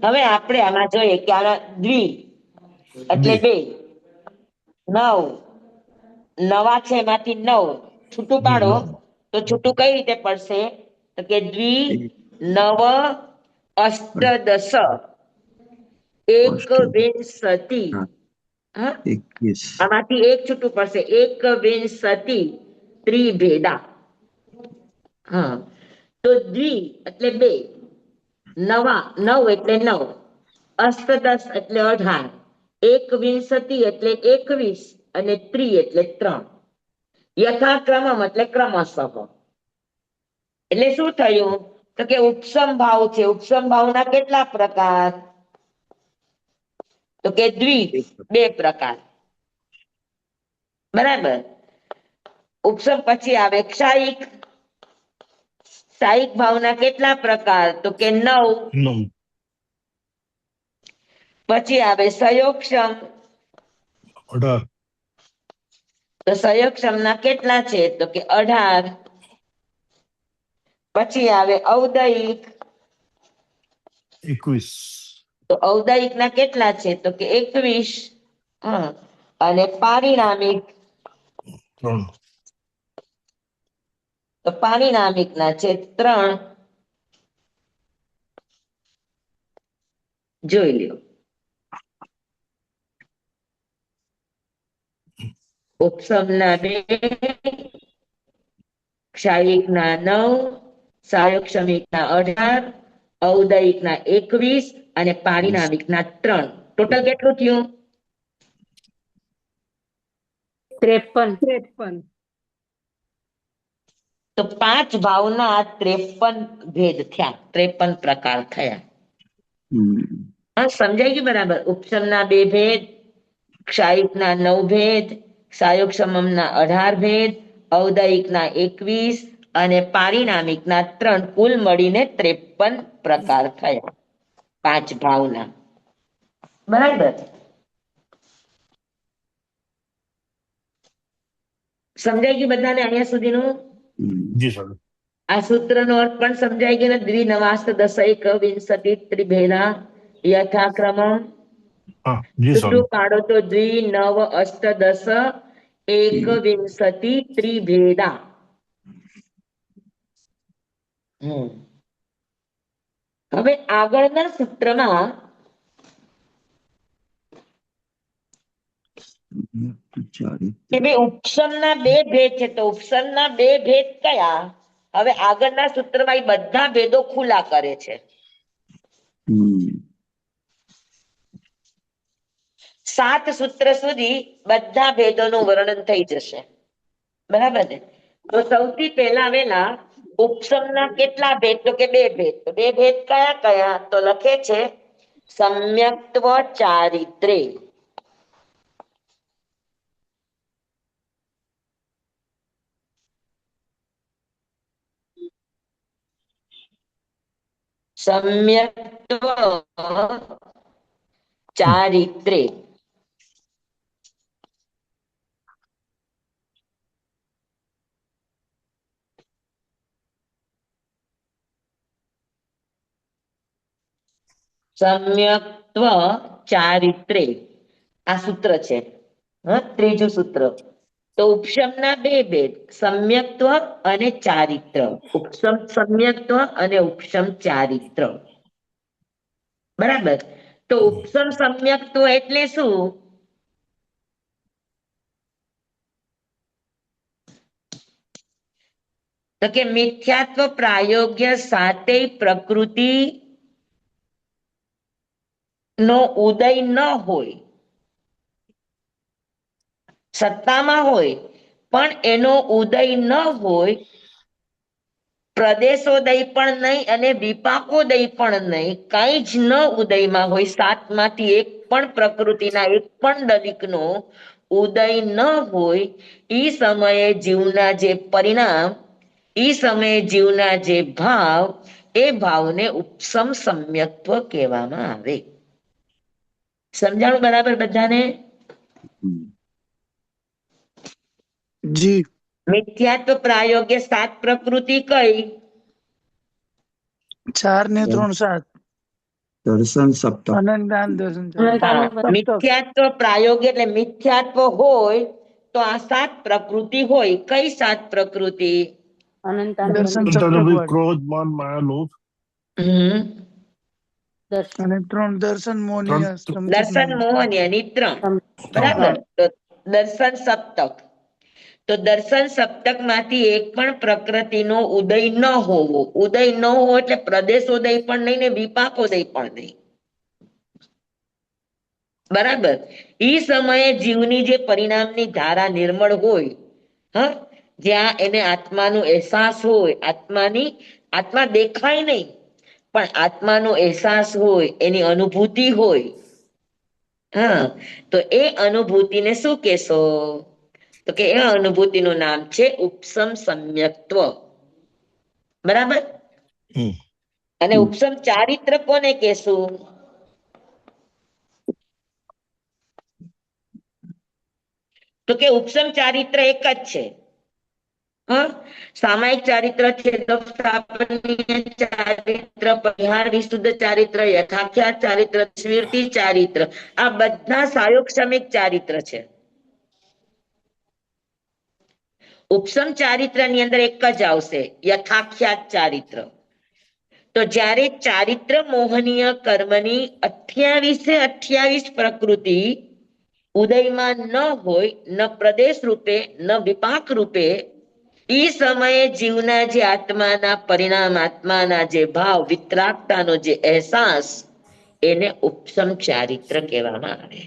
હવે આપણે આમાં જોઈએ કે આના દ્વિ એટલે બે, નવ નવા છે એમાંથી 9 છૂટું પાડો તો છૂટું કઈ રીતે પડશે? તો કે દ્વિ નવ અષ્ટદશ એકવિંશતિ. આમાંથી એક છૂટું પડશે, એકવિંશતિ ત્રિભેદા. હા, તો દ્વિ એટલે બે, નવા 9 એટલે 9, અષ્ટદશ એટલે 18, એકવિંશતિ એટલે 21 અને ત્રિ એટલે 3. યથાક્રમમ એટલે ક્રમશઃ. એટલે શું થયું? તો કે ઉપસમ ભાવ છે. ઉપસમ ભાવના કેટલા પ્રકાર? તો કે દ્વિ, 2 પ્રકાર. બરાબર. ઉપસમ પછી આવે ક્ષાયિક. ક્ષાયિક ભાવના કેટલા પ્રકાર? તો કે 9. પછી આવે સંયોગક્ષમ. તો સંયોગક્ષમ ના કેટલા છે? તો કે 18. પછી આવે ઔદયિક. 21. તો ઔદયિક ના કેટલા છે? તો કે 21. હા, અને પારિણામિક. તો પારિણામિક ના છે 3. જોઈ લ્યો. ઉપસમ ના 2, ક્ષાયિક ના 9, સંયોગક્ષમિક ના 18, ઔદયિક ના 21 અને પારિણામિક ના 3. ટોટલ કેટલું થયું? 53. તો 5 ભાવના 53 ભેદ થયા, 53 પ્રકાર થયા. હા, સમજાઈ ગયું બરાબર? ઉપસમ ના 2 ભેદ, ક્ષાયિક ના 9 ભેદ, સંયોગક્ષમમ ના 18 ભેદ, ઔદયિક ના 21 અને પારિણામિક ના 3, કુલ મળીને 53 પ્રકાર થયા 5 ભાવના. બરાબર. સમજાઈ ગયું બધાને અહીંયા સુધીનું? જી સર. આ સૂત્રનો અર્થ પણ સમજાઈ ગયો ને? દ્વિનવાષ્ટ દશૈક વિંશતિ ત્રિભેદા યથાક્રમમ. હા, જી સર. છૂટું પાડો તો દ્વિ નવ અષ્ટદશ એકવિંશતિ ત્રિભેદા. હવે આગળના સૂત્રમાં કે ભાઈ ઉપસમના 2 ભેદ છે. તો ઉપસમના 2 ભેદ કયા? હવે આગળના સૂત્રમાં એ બધા ભેદો ખુલ્લા કરે છે. 7 સૂત્ર સુધી બધા ભેદોનું વર્ણન થઈ જશે. બરાબર ને? તો સૌથી પહેલા વેલા ઉપસમના કેટલા ભેદ? તો કે 2 ભેદ. તો 2 ભેદ કયા કયા? તો લખે છે સમ્યક્ત્વ ચારિત્રે સમ્યક્ત્વ ચારિત્રે સમ્યક્ત્વ ચારિત્રે આ સૂત્ર છે. ત્રીજું સૂત્ર. તો ઉપશમના બે ભેદ, સમ્યક્ત્વ અને ચારિત્ર. ઉપશમ સમ્યક્ત્વ અને ઉપશમ ચારિત્ર. બરાબર. તો ઉપશમ સમ્યક્ત્વ એટલે શું? તો કે મિથ્યાત્વ પ્રાયોગ્ય સાતેય પ્રકૃતિ નો ઉદય ન હોય, સત્તામાં હોય પણ એનો ઉદય ન હોય, પ્રદેશોદય પણ નહીં અને વિપાકોદય પણ નહીં, કઈ જ ન ઉદયમાં હોય, સાતમાંથી એક પણ પ્રકૃતિના એક પણ દલિકનો ઉદય ન હોય, ઈ સમયે જીવના જે પરિણામ, ઈ સમયે જીવના જે ભાવ, એ ભાવને ઉપશમ સમ્યક્ત્વ કહેવામાં આવે. સમજાણું બરાબર બધાને? જી. મિથ્યાત્વ પ્રાયોગ્ય સાત પ્રકૃતિ કઈ? 4 ને 3 7. દર્શન સપ્તક. અનંતાન દર્શન મિથ્યાત્વ પ્રાયોગ્ય એટલે મિથ્યાત્વ હોય તો આ સાત પ્રકૃતિ હોય. કઈ સાત પ્રકૃતિ? દર્શન તો સપ્તક ભાઈ વાળી. ક્રોધ માન માયા લોભ અને 3 દર્શન મોહનીય દર્શન મોહનીયની 3. બરાબર. તો દર્શન સપ્તક. તો દર્શન સપ્તક માંથી એક પણ પ્રકૃતિનો ઉદય ન હોવો. ઉદય ન હોવો એટલે પ્રદેશોદય પણ નહીં ને વિપાકોદય પણ નહીં. બરાબર. ઈ સમયે જીવની જે પરિણામની ધારા નિર્મળ હોય, જ્યાં એને આત્માનો અહેસાસ હોય, આત્મા દેખાય નહીં પણ આત્માનો અહેસાસ હોય, એની અનુભૂતિ હોય, તો એ અનુભૂતિને શું કહેશો? તો કે એ અનુભૂતિનું નામ છે ઉપશમ સમ્યક્ત્વ. બરાબર. અને ઉપશમ ચારિત્ર કોને કહેશું? તો કે ઉપશમ ચારિત્ર એક જ છે. સામાયિક ચારિત્ર છે, ચારિત્ર, પરિહાર વિશુદ્ધ ચારિત્ર, યથાખ્યાત ચારિત્ર, સ્વીર્તિ ચારિત્ર, આ બધા સાયોક્ષમિક ચારિત્ર છે. ઉપશમ ચારિત્ર ની અંદર એક જ આવશે, યથાખ્યાત ચારિત્ર. તો જ્યારે ચારિત્ર મોહનીય કર્મની 28 પ્રકૃતિ ઉદયમાં ન હોય, ન પ્રદેશ રૂપે ન વિપાક રૂપે, ઈ સમયે જીવના જે આત્માના પરિણામ, આત્માના જે ભાવ, વિતરાગતાનો જે અહેસાસ, એને ઉપશમ ચારિત્ર કહેવામાં આવે.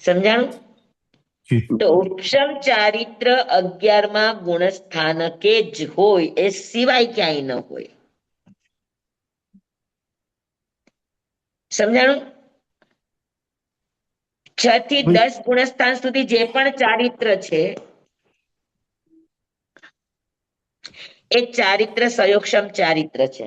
સમજાણું? તો ઉપશમ ચારિત્ર 11મા ગુણસ્થાનકે જ હોય, એ સિવાય ક્યાંય ન હોય. સમજાણું? 6 થી 10 ગુણસ્થાન સુધી જે પણ ચારિત્ર છે એ ચારિત્ર સયોક્ષમ ચારિત્ર છે.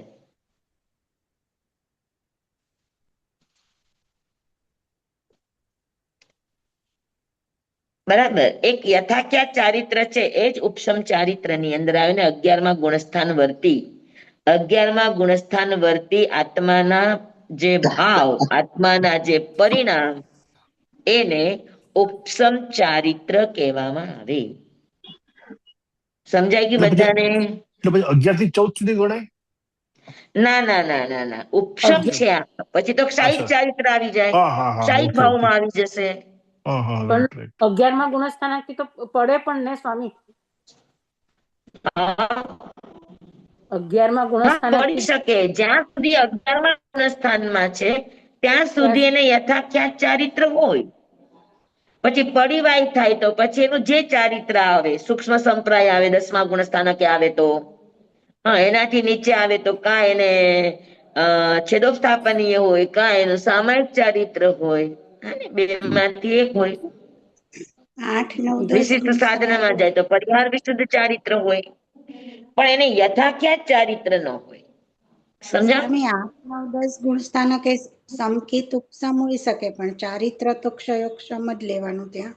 બરાબર. એક યથાખ્યાત ચારિત્ર છે, એ જ ઉપશમ ચારિત્ર ની અંદર આવે ને 11મા ગુણસ્થાન વર્તી. 11મા ગુણસ્થાન વર્તી આત્માના જે ભાવ, આત્માના જે પરિણામ, એને ઉપશમ ચારિત્ર કહેવામાં આવે. સમજાય ગયું બધાને? એટલે પછી 11 થી 14 સુધી ગણાય? ના ના ના ના ના, ઉપશમ છે આ. પછી તો ક્ષાયિક ચારિત્ર આવી જાય, ક્ષાયિક ભાવમાં આવી જશે. પણ 11મા ગુણસ્થાનથી તો પડે પણ ને સ્વામી? 11મા ગુણસ્થાન પડી શકે. જ્યાં સુધી 11મા ગુણસ્થાનમાં છે ત્યાં સુધી એને યથાખ્યાત ચારિત્ર હોય. પછી પડીવાય થાય તો પછી એનું જે ચારિત્ર આવે, સૂક્ષ્મ સંપ્રાય આવે, 10મા ગુણસ્થાનકે આવે તો, એનાથી નીચે આવે તો કા એને છેદોસ્થાપનીય હોય કા એનું સામાયિક ચારિત્ર હોય, બે માંથી એક હોય. 8, 9, 10 વિશિષ્ટ સાધનામાં જાય તો પરિહાર વિશુદ્ધ ચારિત્ર હોય, પણ એને યથાખ્યાત ચારિત્ર ન હોય. સમજા? સ્વામી 8, 9, 10 ગુણ સ્થાનક એ સમકિત ઉપસમ હોઈ શકે, પણ ચારિત્ર તો ક્ષયોક્ષમ જ લેવાનું ત્યાં.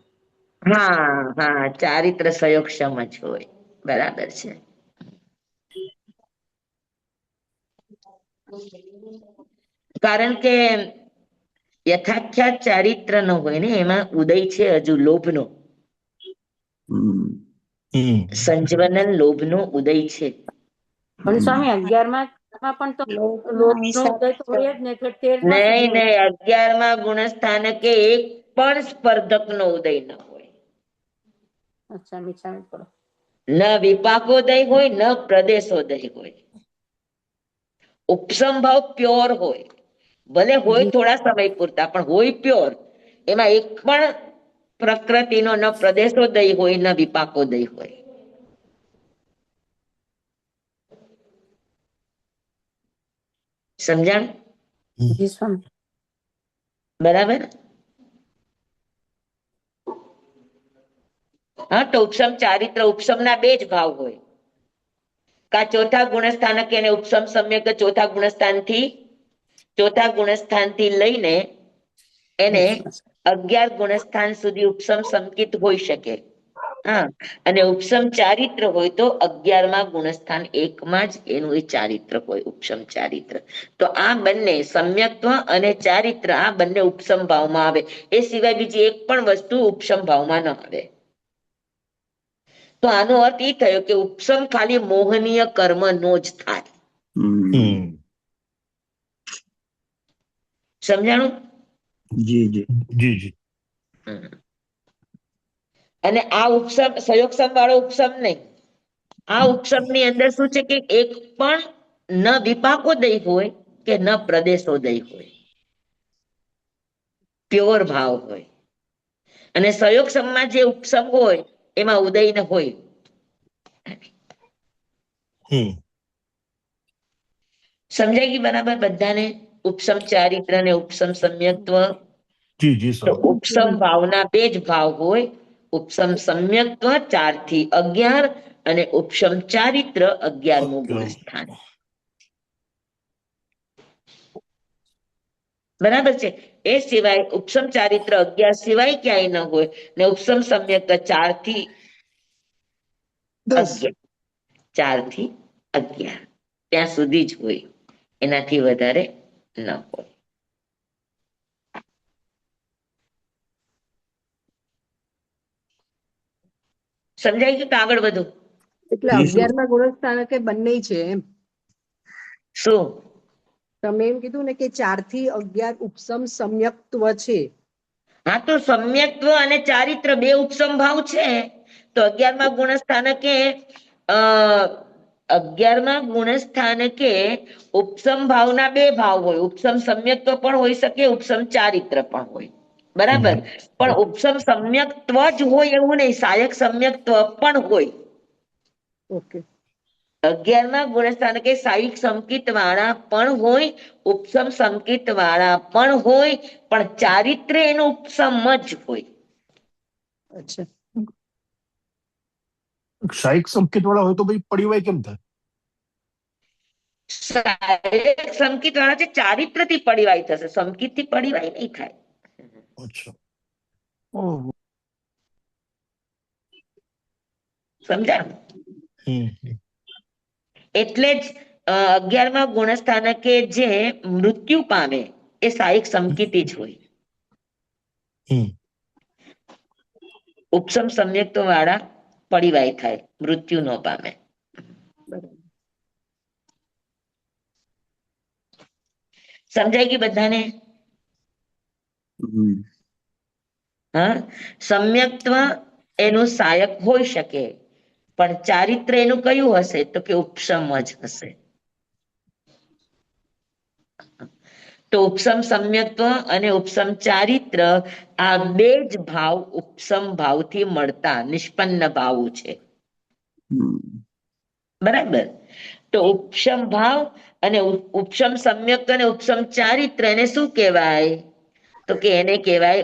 હા હા, ચારિત્ર સયોક્ષમ જ હોય. બરાબર છે. કારણ કે યથાખ્યાત ચારિત્ર નો હોય ને, એમાં ઉદય છે હજુ લોભનો. સંજ્વનન લોભનો ઉદય છે. પણ સ્વામી 11માં પણ તો લોભના લોભનો ઉદય તો હિસાબે હોય જ ને, એટલે 13માં નહીં સુધી નહીં, 11માં ગુણસ્થાનકે એક પણ સ્પર્ધક નો ઉદય ન હોય. અચ્છા, મીઠા પડો. ન વિપાકોદય હોય, ન પ્રદેશોદય હોય. ઉપસમ ભાવ પ્યોર હોય, ભલે હોય થોડા સમય પૂરતા, પણ હોય પ્યોર. એમાં એક પણ પ્રકૃતિનો ન પ્રદેશોદય હોય, ન વિપાકોદય હોય. સમજાણ? જી સ્વામી. બરાબર. હા, તો ઉપસમ ચારિત્ર ઉપસમના બે જ ભાવ હોય. કા ચોથા ગુણસ્થાનક એને ઉપસમ સમ્યક ચોથા ગુણસ્થાનથી લઈને એને 11 ગુણસ્થાન સુધી ઉપસમ સંકિત હોઈ શકે. હા, અને ઉપસમ ચારિત્ર હોય તો 11માં ગુણસ્થાન એકમાં જ એનું એ ચારિત્ર હોય, ઉપસમ ચારિત્ર. તો આ બંને સમ્યક્ત્વ અને ચારિત્ર, આ બંને ઉપસમ ભાવમાં આવે. એ સિવાય બીજી એક પણ વસ્તુ ઉપસમ ભાવમાં ન આવે. તો આનો અર્થ એ થયો કે ઉપસમ ખાલી મોહનીય કર્મ નો જ થાય. સમજાણું? જી જી જી જી. અને આ ઉપસમ સંયોગસમ વાળો ઉપસમ નહીં. આ ઉપસમ ની અંદર શું છે કે એક પણ ન વિપાકોદય હોય કે ન પ્રદેશોદય હોય, પ્યોર ભાવ હોય. અને સંયોગસમમાં જે ઉપસમ હોય એમાં ઉદય ન હોય. સમજાય ગઈ બરાબર બધાને? ઉપસમ ચારિત્ર ને ઉપસમ સમ્યક્ત્વ. જી જી તો સ્વામી. ઉપસમ ભાવના બે જ ભાવ હોય, ઉપસમ સમ્યક્ત્વ 4 થી 11 અને ઉપસમ ચારિત્ર 11મું ગુણસ્થાન. બરાબર છે. એ સિવાય ઉપસમ ચારિત્ર 11 સિવાય ક્યાંય ન હોય ને ઉપસમ સમ્યક 4 થી 11, 4 થી 11 ત્યાં સુધી જ હોય, એનાથી વધારે ન હોય. સમજાય ગયું? તો આગળ વધુ. એટલે 11માં ગુણસ્થાનકે બંને છે એમ. શું તમે એમ કીધું ને કે 4 થી 11 ઉપસમ સમ્યક્ત્વ છે. હા, તો સમ્યક્ત્વ અને ચારિત્ર બે ઉપસમ ભાવ છે. તો 11માં ગુણસ્થાનકે 11માં ગુણસ્થાનકે ઉપસમ ભાવના બે ભાવ હોય, ઉપસમ સમ્યક્ત્વ પણ હોઈ શકે, ઉપસમ ચારિત્ર પણ હોય. બરાબર. પણ ઉપસમ સમ્યક્ત્વ જ હોય એવું નહીં, સહાયક સમ્યક્ત્વ પણ હોય. ઓકે. 11માં ગુણસ્થાનકે સાહિક સંકિત વાળા પણ હોય, ઉપસમ સંકિત વાળા પણ હોય, પણ ચારિત્ર એનું ઉપસમ જ હોય. અચ્છા. શાહિક સંકેત વાળા હોય તો ભાઈ પડીવાય કેમ થાય? સહાયક સંકિત વાળા છે ચારિત્ર થી પડીવાય થશે, સંકિત થી પડીવાય નહીં થાય. અચ્છા. ઓહો. સમજાણું? એટલે જ 11માં ગુણસ્થાનકે જે મૃત્યુ પામે એ સહાયક સંકિત જ હોય. ઉપસમ સમ્યક્ત્વ વાળા પડીવાય થાય, મૃત્યુ ન પામે. સમજાય ગયું બધાને? હા, સમ્યક્ત્વ એનું સહાયક હોઈ શકે, પણ ચારિત્ર એનું કયું હશે? તો કે ઉપસમ જ હશે. તો ઉપસમ સમ્યક્ત્વ અને ઉપસમ ચારિત્ર આ બે જ ભાવ ઉપસમ ભાવથી મળતા નિષ્પન્ન ભાવો છે. બરાબર. તો ઉપશમ ભાવ અને ઉપશમ સમ્યક અને ઉપશમ ચારિત્ર એને શું કહેવાય? તો કે એને કહેવાય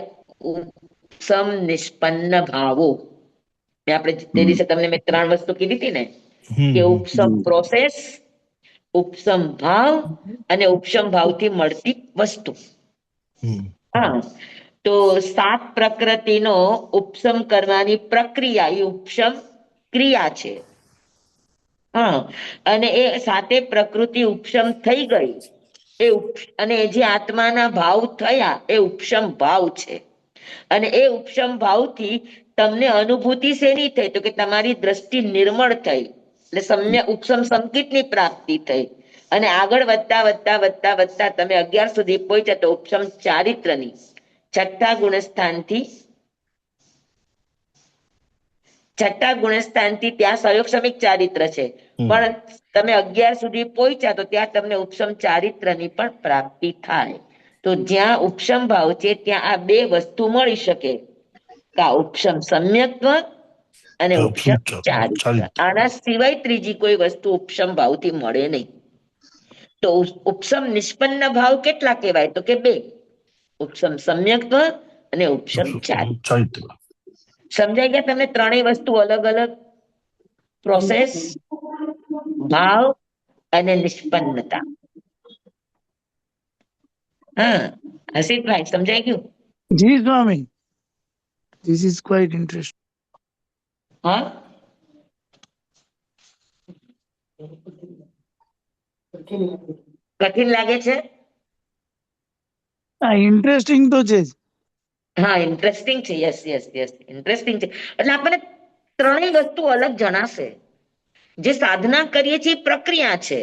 ઉપશમ નિષ્પન્ન ભાવો. આપણે તે દિવસે તમને મેં 3 વસ્તુ કીધી હતી ને કે ઉપશમ પ્રોસેસ, ઉપશમ ભાવ અને ઉપશમ ભાવથી મળતી વસ્તુ. હા, તો 7 પ્રકૃતિનો ઉપશમ કરવાની પ્રક્રિયા એ ઉપશમ ક્રિયા છે. હા, અને એ 7 પ્રકૃતિ ઉપશમ થઈ ગઈ અને જે આત્માના ભાવ થયા એ ઉપશમ ભાવ છે. અને એ ઉપશમ ભાવથી તમને અનુભૂતિ શેની થઈ? તો કે તમારી દ્રષ્ટિ નિર્મળ થઈ, એટલે ઉપશમ સંકેતની પ્રાપ્તિ થઈ. અને આગળ વધતા વધતા વધતા વધતા તમે 11 સુધી પહોંચ્યા તો ઉપશમ ચારિત્રની 6ઠ્ઠા ગુણસ્થાનથી ત્યાં સહયોગક્ષમિક ચારિત્ર છે, પણ તમે 11 સુધી પહોંચ્યા તો ત્યાં તમને ઉપશમ ચારિત્રની પણ પ્રાપ્તિ થાય. તો જ્યાં ઉપશમ ભાવ છે ત્યાં આ 2 વસ્તુ મળી શકે, કા ઉપશમ સમ્યક્ત્વ અને ઉપશમ ચારિત્ર. આના સિવાય ત્રીજી કોઈ વસ્તુ ઉપશમ ભાવથી મળે નહીં. તો ઉપશમ નિષ્પન્ન ભાવ કેટલા કહેવાય? તો કે 2, ઉપશમ સમ્યક્ત્વ અને ઉપશમ ચારિત્ર. સમજાઈ ગયા તમને? 3 વસ્તુ અલગ અલગ, પ્રોસેસ, ભાવ અને નિષ્પન્નતા. હા, હસીતભાઈ સમજાઈ ગયું? જી સ્વામી, this is quite interesting. હા, કઠિન લાગે છે? હા, ઇન્ટરેસ્ટિંગ તો છે જ. હા, ઇન્ટરેસ્ટિંગ છે. યસ યસ યસ, ઇન્ટરેસ્ટિંગ છે. એટલે આપણને 3 વસ્તુ અલગ જણાશે. જે સાધના કરીએ છીએ પ્રક્રિયા છે,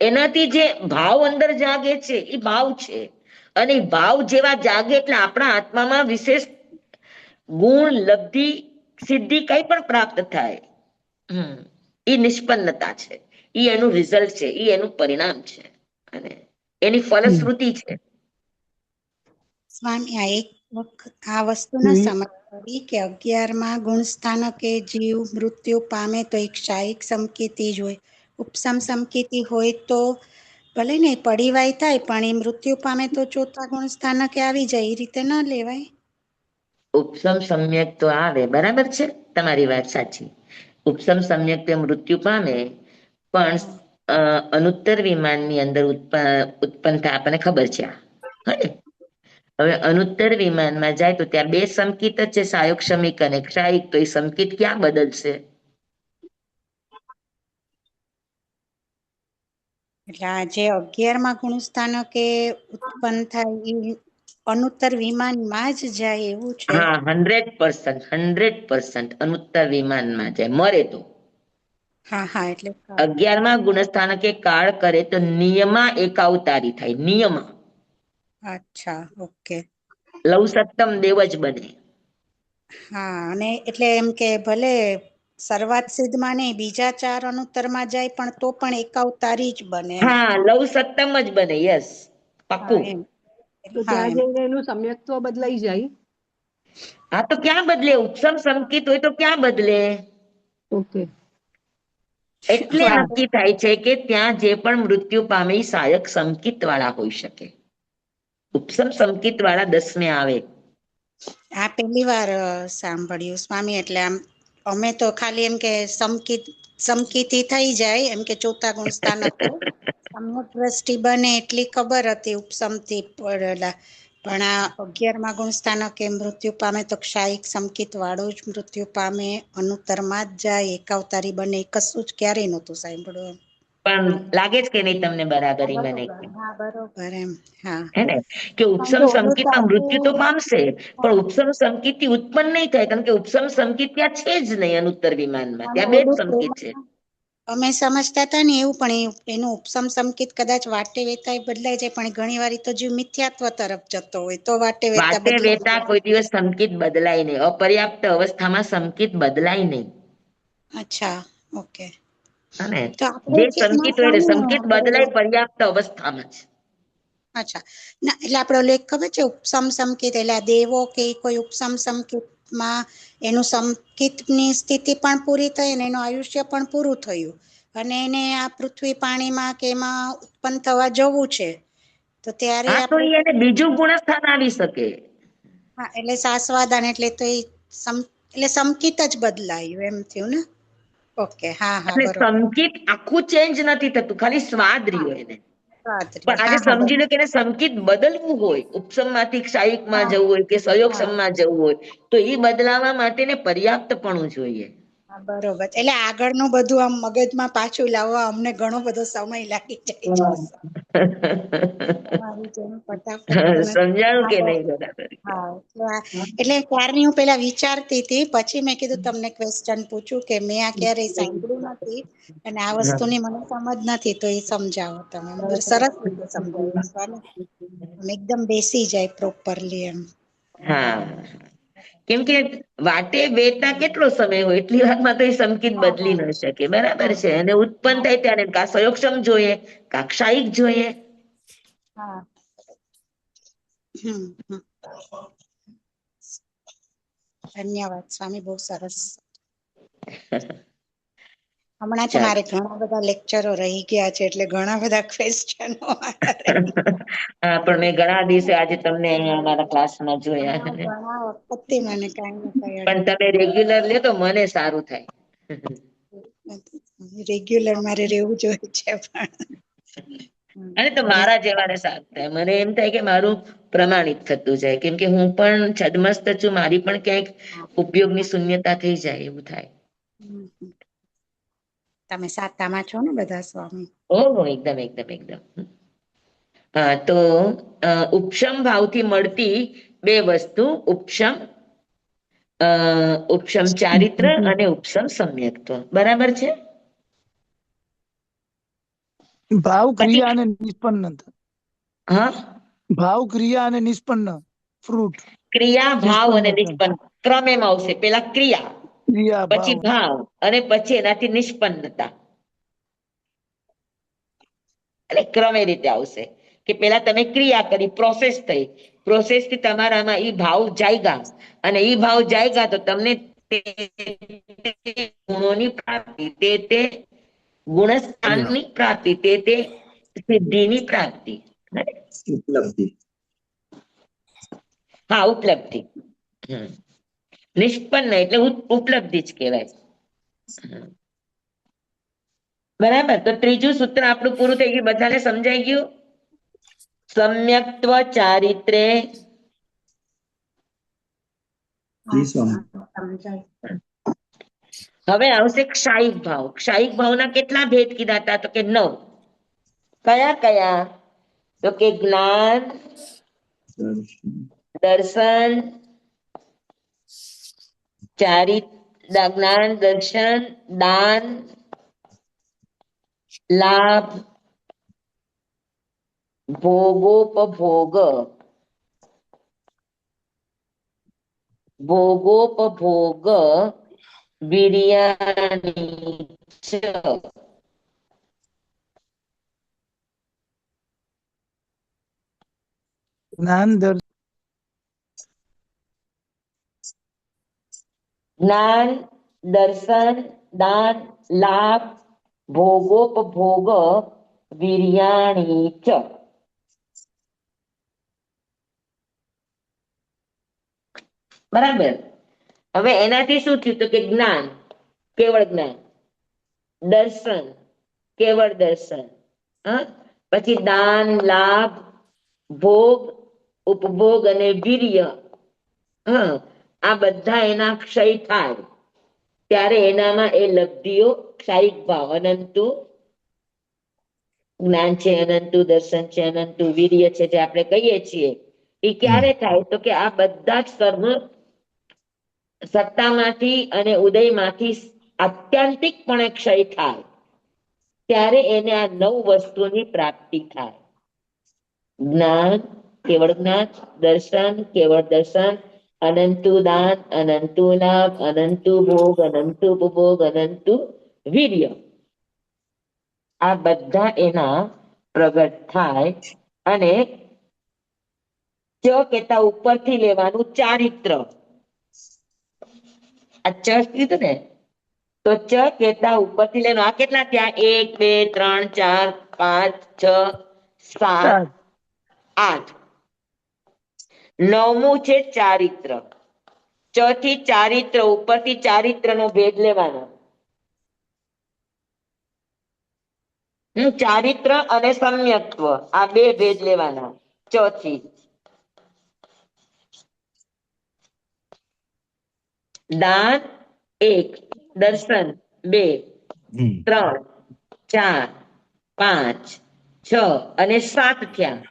એનાથી જે ભાવ અંદર જાગે છે એ ભાવ છે. અને ભાવ જેવા જાગે એટલે આપણા આત્મામાં વિશેષ ગુણ, લબ્ધિ, સિદ્ધિ કઈ પણ પ્રાપ્ત થાય. એ નિષ્પન્નતા છે, એ એનું રિઝલ્ટ છે, એ એનું પરિણામ છે, અને એની ફલશ્રુતિ છે. સ્વામી, આ વસ્તુને સમજ પડી કે 11માં ગુણ સ્થાનકે જીવ મૃત્યુ પામે તો એક શાયિક સંકેતિ જ હોય. ઉપશમ સંકેતિ હોય તો ભલે ને પડીવાય થાય, પણ એ મૃત્યુ પામે તો 4થા ગુણ સ્થાનકે આવી જાય. એ રીતે ન લેવાય? ઉપશમ સમ્યક તો આવે, બરાબર છે, તમારી વાત સાચી. ઉપશમ સમ્યક મૃત્યુ પામે, પણ અનુત્તર વિમાનની અંદર ઉત્પન્ન થાય આપણને ખબર છે. હવે અનુત્તર વિમાનમાં જાય તો ત્યાં 2 સંકેત જ છે, સાયોગક્ષમિક અને ક્ષાયિક. તો એ સંકેત ક્યાં બદલશે? એટલે આ જે 11માં ગુણ સ્થાનકે ઉત્પન્ન થાય એ અનુત્તર વિમાનમાં જ જાય એવું છે? હા, 100% અનુત્તર વિમાનમાં જાય, મરે તો. હા હા, એટલે 11માં ગુણસ્થાનકે કાળ કરે તો નિયમા એકાવતારી થાય, નિયમા. અચ્છા, ઓકે. લવ સત્તમ દેવ જ બને. હા, અને એટલે એમ કે ભલે સર્વાત સિદ્ધમાં નહીં, બીજા 4 અનુત્તરમાં જાય પણ તો પણ એકાવતારી જ બને. હા, લવ સત્તમ જ બને. યસ, હા, પાક્કું. એમ. તો હા, ત્યાં એમ. જઈને એનું સમ્યક્ત્વ બદલાઈ જાય. હા, તો ક્યાં બદલે? ઉપશમ સંકેત હોય તો ક્યાં બદલે? ઓકે. એટલે નક્કી થાય છે કે ત્યાં જે પણ મૃત્યુ પામી સહાયક સંકેત વાળા હોઈ શકે. ઉપશમ સંકેત વાળા 10મે આવે. આ પહેલી વાર સાંભળ્યું સ્વામી. એટલે આમ અમે તો ખાલી એમ કે સમકીતી થઈ જાય, એમ કે 4થા ગુણ સ્થાનકે સમ્યક દ્રષ્ટિ બને એટલી ખબર હતી ઉપશમથી પડેલા. પણ આ 11માં ગુણ સ્થાનકે મૃત્યુ પામે તો ક્ષાયિક સંકેત વાળો જ મૃત્યુ પામે, અનુત્તરમાં જ જાય, એકાવતારી બને, કશું જ ક્યારેય નહોતું સાંભળ્યું. પણ લાગે છે કે નહીં તમને બરાબર? મને હા, બરોબર. એમ. હા, હે ને, કે ઉપશમ સંકેતમાં મૃત્યુ તો પામશે, પણ ઉપશમ સંકેત ઉત્પન્ન નહીં થાય, કારણ કે ઉપશમ સંકેત ત્યાં છે જ નહીં. અનુત્તર વિમાનમાં ત્યાં 2 જ સંકેત છે. અમે સમજતા હતા ને એવું, પણ એનું ઉપશમ સંકેત કદાચ વાટે વેતા બદલાઈ જાય, પણ ઘણી વાર તો જીવ મિથ્યાત્વ તરફ જતો હોય તો વાટે વેતા બદલાઈ જાય. કોઈ દિવસ સંકેત બદલાય નહીં. અપર્યાપ્ત અવસ્થામાં સંકેત બદલાય નહીં. અચ્છા, ઓકે. અને તો આપણે જે એમાં સંકેત હોય એટલે સ્વામી સંકેત બદલાય પર્યાપ્ત અવસ્થામાં જ. અચ્છા, ના એટલે આપણો લેખ ખબર છે ઉપશમ સંકેત, એટલે આ દેવો કે કોઈ ઉપશમ સંકેતમાં એનું સંકેતની સ્થિતિ પણ પૂરી થઈ અને એનું આયુષ્ય પણ પૂરું થયું, અને એને આ પૃથ્વી પાણીમાં કે એમાં ઉત્પન્ન થવા જવું છે, તો ત્યારે હા, તો આપણે એને બીજું ગુણસ્થાન આવી શકે. હા એટલે સાસ્વાદાન એટલે તો એ એટલે સંકિત જ બદલાયું એમ થયું ને. ઓકે, હા હા અને બરોબર. સંકિત આખું ચેન્જ નથી થતું, ખાલી સ્વાદ રહ્યો એને. પણ આજે હા હા સમજી લો કે એને સંકિત બદલવું હોય, ઉપસમ માંથી ક્ષાયિકમાં હા જવું હોય કે હા સયોગસમમાં જવું હોય, તો એ બદલાવા માટે ને પર્યાપ્તપણું જોઈએ. હા બરોબર. એટલે આગળનું બધું આમ મગજમાં પાછું લાવવા અમને ઘણો બધો સમય લાગી જાય છે. તમારી જેમ ફટાફટ તો નથી. સમજાણું હા કે નહીં બરાબર? હા એટલે ત્યારની હું પેલા વિચારતી હતી, પછી મેં કીધું તમને ક્વેશ્ચન પૂછું કે મેં આ ક્યારેય સાંભળ્યું નથી અને આ વસ્તુની મને સમજ નથી, તો એ સમજાવો તમે. સરસ રીતે સમજાવ્યું સ્વામી, એકદમ બેસી જાય પ્રોપરલી એમ. હા, કેમ કે વાટે બેતા કેટલો સમય હોય, એટલી વારમાં તો એ સંકિત હા બદલી હા ન શકે. બરાબર છે. અને ઉત્પન્ન હા થાય ત્યારે કા સયોગક્ષમ જોઈએ, કા ક્ષાયિક જોઈએ. હા. ધન્યવાદ સ્વામી, બહુ સરસ. હમણાં તો ચાલો. મારે ઘણા બધા લેક્ચરો રહી ગયા છે, એટલે ઘણા બધા ક્વેશ્ચનો હા, પણ મેં ઘણા દિવસે આજે તમને અહીંયા અમારા ક્લાસમાં જોયા. ઘણા વખતથી મને કઈ ને કઈ પણ તમે રેગ્યુલર લે તો મને સારું થાય. રેગ્યુલર મારે રહેવું જોઈએ છે પણ અને તો મારા જેવાને સારું થાય. મને એમ થાય કે મારું પ્રમાણિત થતું જાય, કેમ કે હું પણ છદમસ્ત છું, મારી પણ ક્યાંક ઉપયોગની શૂન્યતા થઈ જાય એવું થાય. તમે સાતામાં છો ને બધા સ્વામી? ઓહો, એકદમ એકદમ એકદમ. હા, તો ઉપશમ ભાવથી મળતી બે વસ્તુ, ઉપશમ ચારિત્ર અને ઉપશમ સમ્યક્ત્વ. બરાબર છે? ભાવ પછી ક્રિયા અને નિષ્પન્ન. હા, ભાવ ક્રિયા અને નિષ્પન્ન ફ્રૂટ. ક્રિયા ભાવ અને નિષ્પન્ન નિષ્પન્ન ક્રમેમ આવશે. પેલા ક્રિયા, ક્રિયા પછી ભાવ. ભાવ અને પછી એનાથી નિષ્પન્નતા. એટલે ક્રમે રીતે આવશે કે પેલા તમે ક્રિયા કરી, પ્રોસેસ થઈ, પ્રોસેસ થી તમારામાં ઈ ભાવ જાયગા, અને ઈ ભાવ જાયગા તો તમને ગુણોની પ્રાપ્તિ, તે ગુણસ્થાનની પ્રાપ્તિ, તે સિદ્ધિની પ્રાપ્તિ. ઉપલબ્ધિ. હા, ઉપલબ્ધિ. નિષ્પન્ન એટલે ઉપલબ્ધિ જ કહેવાય. બરાબર. તો ત્રીજું સૂત્ર આપણું પૂરું થઈ ગયું. બધાને સમજાઈ ગયું? સમ્યક્ત્વ ચારિત્રે. જી સ્વામી. હવે આવશે ક્ષાયિક ભાવ. ક્ષાયિક ભાવના કેટલા ભેદ કીધા હતા? તો કે 9. કયા કયા? તો કે જ્ઞાન, દર્શન, જ્ઞાન, દર્શન, દાન, લાભ, ભોગોપભોગ, ભોગોપભોગ, વીર્યાની ચ. જ્ઞાન જ્ઞાન, દર્શન, દાન, લાભ, ભોગોપભોગ, વીર્યાણી ચ. બરાબર. હવે એનાથી શું થયું? તો કે જ્ઞાન, કેવળ જ્ઞાન, દર્શન, કેવળ દર્શન, પછી દાન, લાભ, ભોગ, ઉપભોગ અને વીર્ય, આ બધા એના ક્ષય થાય ત્યારે એનામાં એ લબ્ધિઓ ક્ષાયિક ભાવ, અનંતુ જ્ઞાન છે, અનંતુ દર્શન છે, અનંતુ વીર્ય છે, જે આપણે કહીએ છીએ, એ ક્યારે થાય? તો કે આ બધા જ કર્મ સત્તામાંથી અને ઉદયમાંથી આત્યંતિકપણે ક્ષય થાય ત્યારે એને આ 9 વસ્તુની પ્રાપ્તિ થાય. જ્ઞાન, કેવળ જ્ઞાન, દર્શન, કેવળ દર્શન, અનંતુ દાન, અનંતુ લાભ, અનંતુ ભોગ, અનંતુ ઉપભોગ, અનંતુ વીર્ય. આ બધા એના પ્રગટ થાય. અને ચ કેતા ઉપરથી લેવાનું ચારિત્ર. આ ચ કીધું ને, તો ચ કેટલા ઉપરથી લેવાનું? આ કેટલા થયા? 1 2 3 4 5 6 7 8. નવમું છે ચારિત્ર. ચ થી ચારિત્ર, ઉપરથી ચારિત્ર નો ભેદ લેવાનો. ચારિત્ર અને સમ્યક્ત્વ આ બે ભેદ લેવાના ચ થી. દાન 1, દર્શન 2, 3 4 5 6 અને 7 થયા.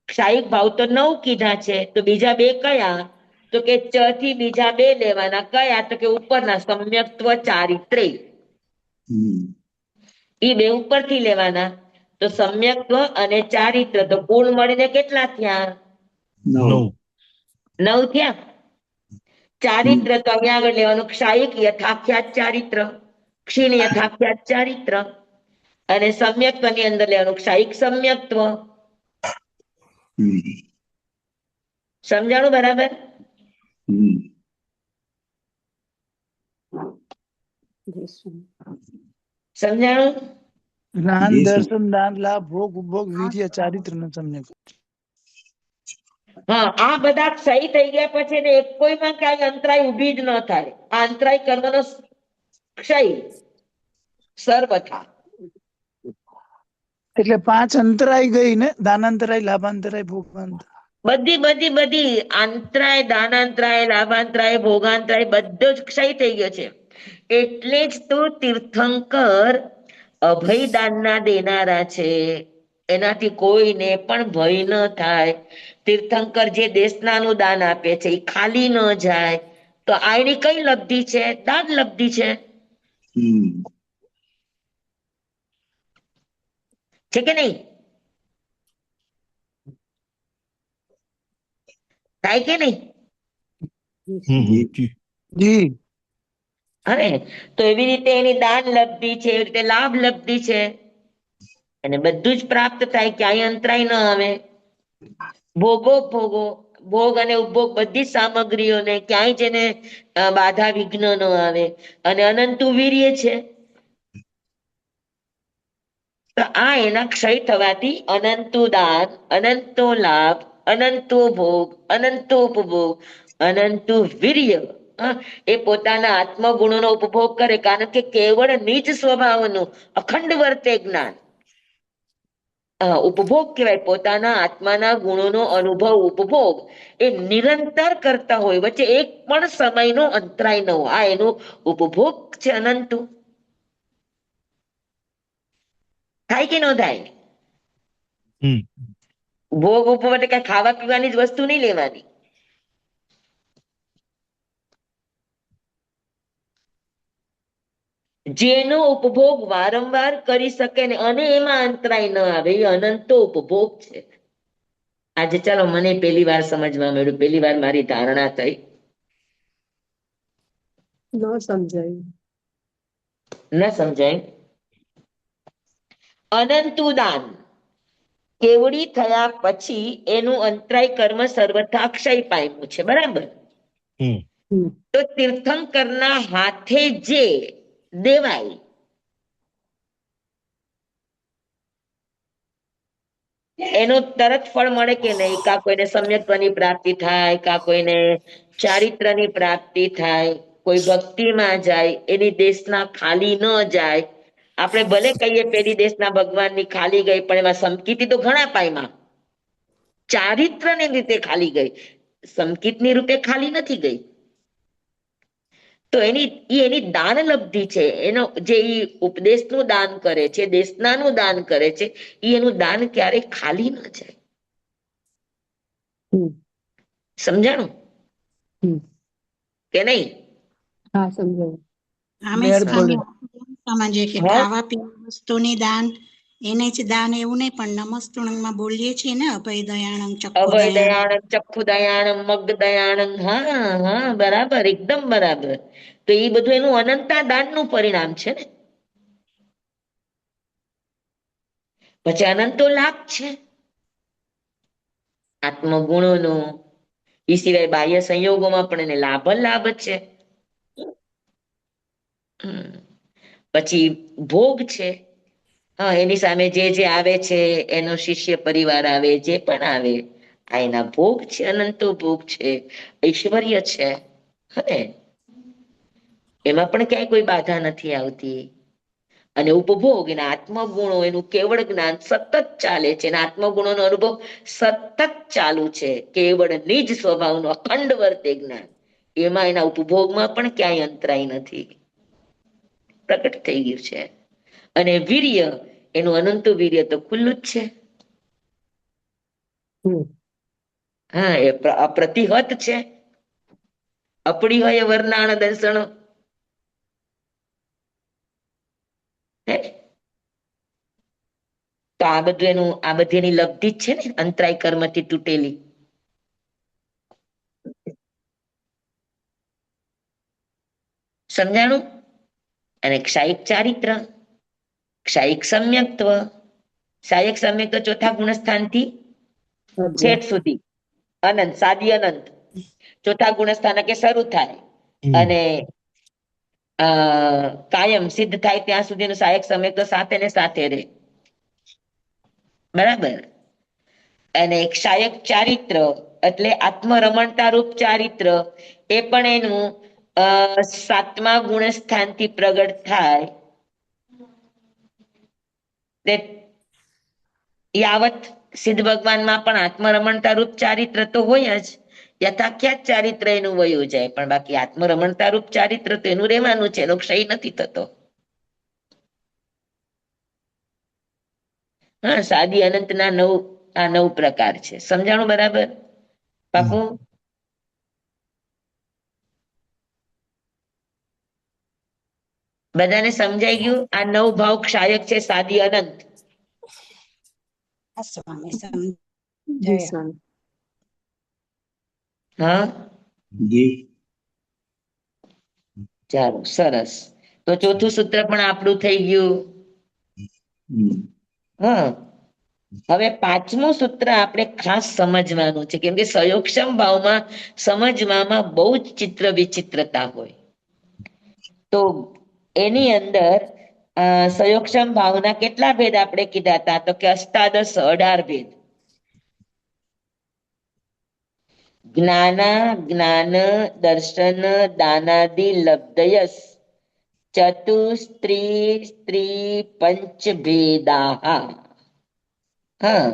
ક્ષાયિક ભાવ તો 9 કીધા છે, તો બીજા બે કયા? તો કે ચ થી બીજા બે લેવાના. કયા? તો કે ઉપરના સમ્યક્ત્વ ચારિત્રે. ઈ બે ઉપરથી લેવાના. તો સમ્યક્ત્વ અને ચારિત્ર તો કુલ મળીને કેટલા થયા? 9 થયા. ચારિત્ર તો અહીંયા આગળ લેવાનું ક્ષાયિક યથાખ્યાત ચારિત્ર, ક્ષીણ યથાખ્યાત ચારિત્ર, અને સમ્યક્ત્વ ની અંદર લેવાનું ક્ષાયિક સમ્યક્ત્વ. સમજાણું બરાબર? સમજાણું? જ્ઞાન, દર્શન, દાન, લાભ, ભોગ, ઉપભોગ, વીર્ય, ચારિત્ર નો સમ્યક. હા, આ બધા સહી થઈ ગયા પછી ને એક કોઈમાં ક્યાંય અંતરાય ઊભી જ ન થાય. આ અંતરાય કર્મનો ક્ષય સર્વથા. એટલે 5 અંતરાય ગઈ ને? દાનાંતરાય, લાભાંતરાય, ભોગાંતરાય. બધી અંતરાય, દાનાંતરાય, લાભાંતરાય, ભોગાંતરાય બધો જ ક્ષય થઈ ગયો છે. એટલે જ તો તીર્થંકર અભયદાનના દેનારા છે. એનાથી કોઈને પણ ભય ન થાય. તીર્થંકર જે દેશનાનું દાન આપે છે એ ખાલી ન જાય. તો આ એની કઈ લબ્ધિ છે? દાન લબ્ધિ છે. છે કે નહીં? થાય કે નહીં? જી. અરે તો એવી રીતે એની દાન લબ્ધિ છે, એવી રીતે લાભ લબ્ધિ છે. અને બધું જ પ્રાપ્ત થાય, ક્યાંય અંતરાય ન આવે. ભોગો ભોગ અને ઉપભોગ બધી સામગ્રીઓને ક્યાંય જેને બાધા વિઘ્ન ન આવે. અને અનંતુ વીર્ય છે. તો આ એના ક્ષય થવાથી અનંતો દાન, અનંતો લાભ, અનંતો ભોગ, અનંતો ઉપભોગ, અનંતો વીર્ય એ પોતાના આત્મગુણોનો ઉપભોગ કરે. કારણ કે કેવળ નિજ સ્વભાવનું અખંડ વર્તે જ્ઞાન ઉપભોગ કહેવાય. પોતાના આત્માના ગુણોનો અનુભવ, ઉપભોગ એ નિરંતર કરતા હોય, વચ્ચે એક પણ સમયનો અંતરાય ન હોય. આ એનો ઉપભોગ છે અનંતો. થાય કે ન થાય? ભોગ ઉપભોગ એટલે કઈ ખાવા પીવાની જ વસ્તુ નહીં લેવાની. જેનો ઉપભોગ વારંવાર કરી શકે ને અને એમાં અંતરાય ન આવે એ અનંતો ઉપભોગ છે. આજે ચાલો મને પહેલી વાર સમજવા મળ્યું, પહેલી વાર મારી ધારણા થઈ. ન સમજાયું. ન સમજાય. અનંતુ દાન કેવડી થયા પછી એનું અંતરાય કર્મ સર્વથા ક્ષય પામ્યું છે. બરાબર? તો તીર્થંકરના હાથે જે દેવાય એનું તરત ફળ મળે કે નહીં? કા કોઈને સમ્યક્ત્વની પ્રાપ્તિ થાય, કા કોઈને ચારિત્રની પ્રાપ્તિ થાય, કોઈ ભક્તિમાં જાય, એની દેશના ખાલી ન જાય. આપણે ભલે કહીએ પેલી દેશના ભગવાનની ખાલી ગઈ, પણ એમાં સમકીતી તો ઘણા પાયમાં. ચારિત્રની રીતે ખાલી ગઈ, સમકીતની રૂપે ખાલી નથી ગઈ. તો એની દાન લબ્ધિ છે. એનો જે ઉપદેશનું દાન કરે છે, દેશનાનું દાન કરે છે, એનું દાન ક્યારેય ખાલી ન જાય. સમજાણું કે નહીં? હા, સમજાયું. આમે સ્વામી સમજે કે ખાવા પીવા વસ્તુની દાન એને જ દાન એવું નહીં, પણ નમસ્તુણમાં બોલીએ છીએ ને અભય દયાણમ ચક્ષુ અભય દયાણમ. દયાણમ, ચક્ષુ દયાણમ, મગ દયાણમ. હા, બરાબર, એકદમ બરાબર. તો એ બધું એનું અનંતા દાનનું પરિણામ છે ને. પછી અનંતો લાભ છે આત્મગુણોનો. એ સિવાય બાહ્ય સંયોગોમાં પણ એને લાભ જ છે. પછી ભોગ છે, હા, એની સામે જે જે આવે છે એનો શિષ્ય પરિવાર આવે, જે પણ આવે, આ એના ભોગ છે, અનંતો ભોગ છે, ઐશ્વર્ય છે, હે, એમાં પણ ક્યાંય કોઈ બાધા નથી આવતી. અને ઉપભોગ એના આત્મગુણો, એનું કેવળ જ્ઞાન સતત ચાલે છે, એના આત્મગુણોનો અનુભવ સતત ચાલુ છે, કેવળ નિજ સ્વભાવનું અખંડ વર્તે જ્ઞાન, એમાં એના ઉપભોગમાં પણ ક્યાંય અંતરાય નથી, પ્રકટ થઈ ગયું છે. અને વીર્ય, એનું અનંત વીર્ય તો ખુલ્લું જ છે. હા, એ અપ્રતિહત છે. અપડી હોય વર્ણાણ દર્શણ, તો આ બધું એનું, આ બધી એની લબ્ધિ જ છે ને, અંતરાય કર્મથી તૂટેલી. સમજાણું? અને ક્ષાયિક ચારિત્ર, ક્ષાયિક સમ્યક્ત્વ, ક્ષાયિક સમ્યક્ત્વ ચોથા ગુણસ્થાનથી છેટ સુધી અનંત, સાદી અનંત, ચોથા ગુણસ્થાનકે શરૂ થાય અને કાયમ સિદ્ધ થાય ત્યાં સુધીનું સહાયક સમ્યક્ત્વ સાથે ને સાથે રહે, બરાબર. અને ક્ષાયક ચારિત્ર એટલે આત્મરમણતા રૂપ ચારિત્ર, એ પણ એનું સાતમા ગુણસ્થાનથી પ્રગટ થાય. યાવત સિદ્ધ ભગવાનમાં પણ આત્મરમણતા રૂપ ચારિત્ર તો હોય જ, યથાખ્યાત ચારિત્ર એનું વયું જાય, પણ બાકી આત્મરમણતા રૂપ ચારિત્ર તો એનું રહેવાનું છે, એનો ક્ષય નથી થતો. હા, સાદી અનંતના આ 9 પ્રકાર છે. સમજાણું બરાબર? બાપુ બધાને સમજાઈ ગયું? આ 9 ભાવ ક્ષાયક છે, સાદી અનંત. હા સ્વામી, જી સમજાયા. સ્વામી. હા, જી. ચાલો, સરસ. તો ચોથું સૂત્ર પણ આપણું થઈ ગયું. હા, હવે પાંચમું સૂત્ર આપણે ખાસ સમજવાનું છે, કેમ કે સયોક્ષમ ભાવમાં સમજવામાં બહુ જ ચિત્ર વિચિત્રતા હોય. તો એની અંદર સયોક્ષમ ભાવના કેટલા ભેદ આપણે કીધા હતા? તો કે અષ્ટાદશ 18 ભેદ. જ્ઞાના જ્ઞાન દર્શન દાનાદિ લબ્ધયસ ચતુસ્ત્રી સ્ત્રી પંચ ભેદા. હા,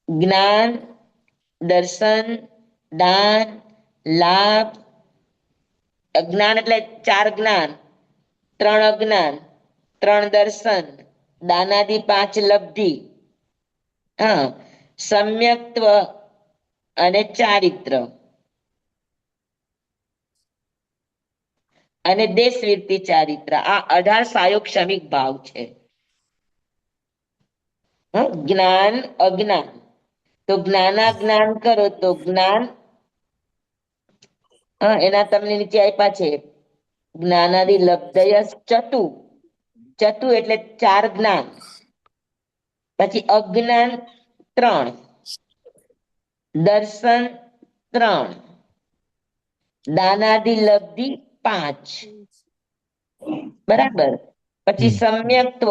જ્ઞાન, દર્શન, દાન, લાભ, અજ્ઞાન એટલે 4 જ્ઞાન, 3 અજ્ઞાન, 3 દર્શન, દાનાદિ 5 લબ્ધિ, હા, સમ્યક્ત્વ અને ચારિત્ર અને દેશવીરતી ચારિત્ર, આ 18 સાયોક્ષમિક ભાવ છે. જ્ઞાન અજ્ઞાન, તો જ્ઞાનાજ્ઞાન કરો તો જ્ઞાન, એના તમને નીચે આપ્યા છે, જ્ઞાનાદિ લબ્ધયસ ચતુ, ચતુ એટલે 4 જ્ઞાન, પછી અજ્ઞાન 3, દર્શન 3, દાનાદિ લબ્ધિ 5, બરાબર. પછી સમ્યક્ત્વ,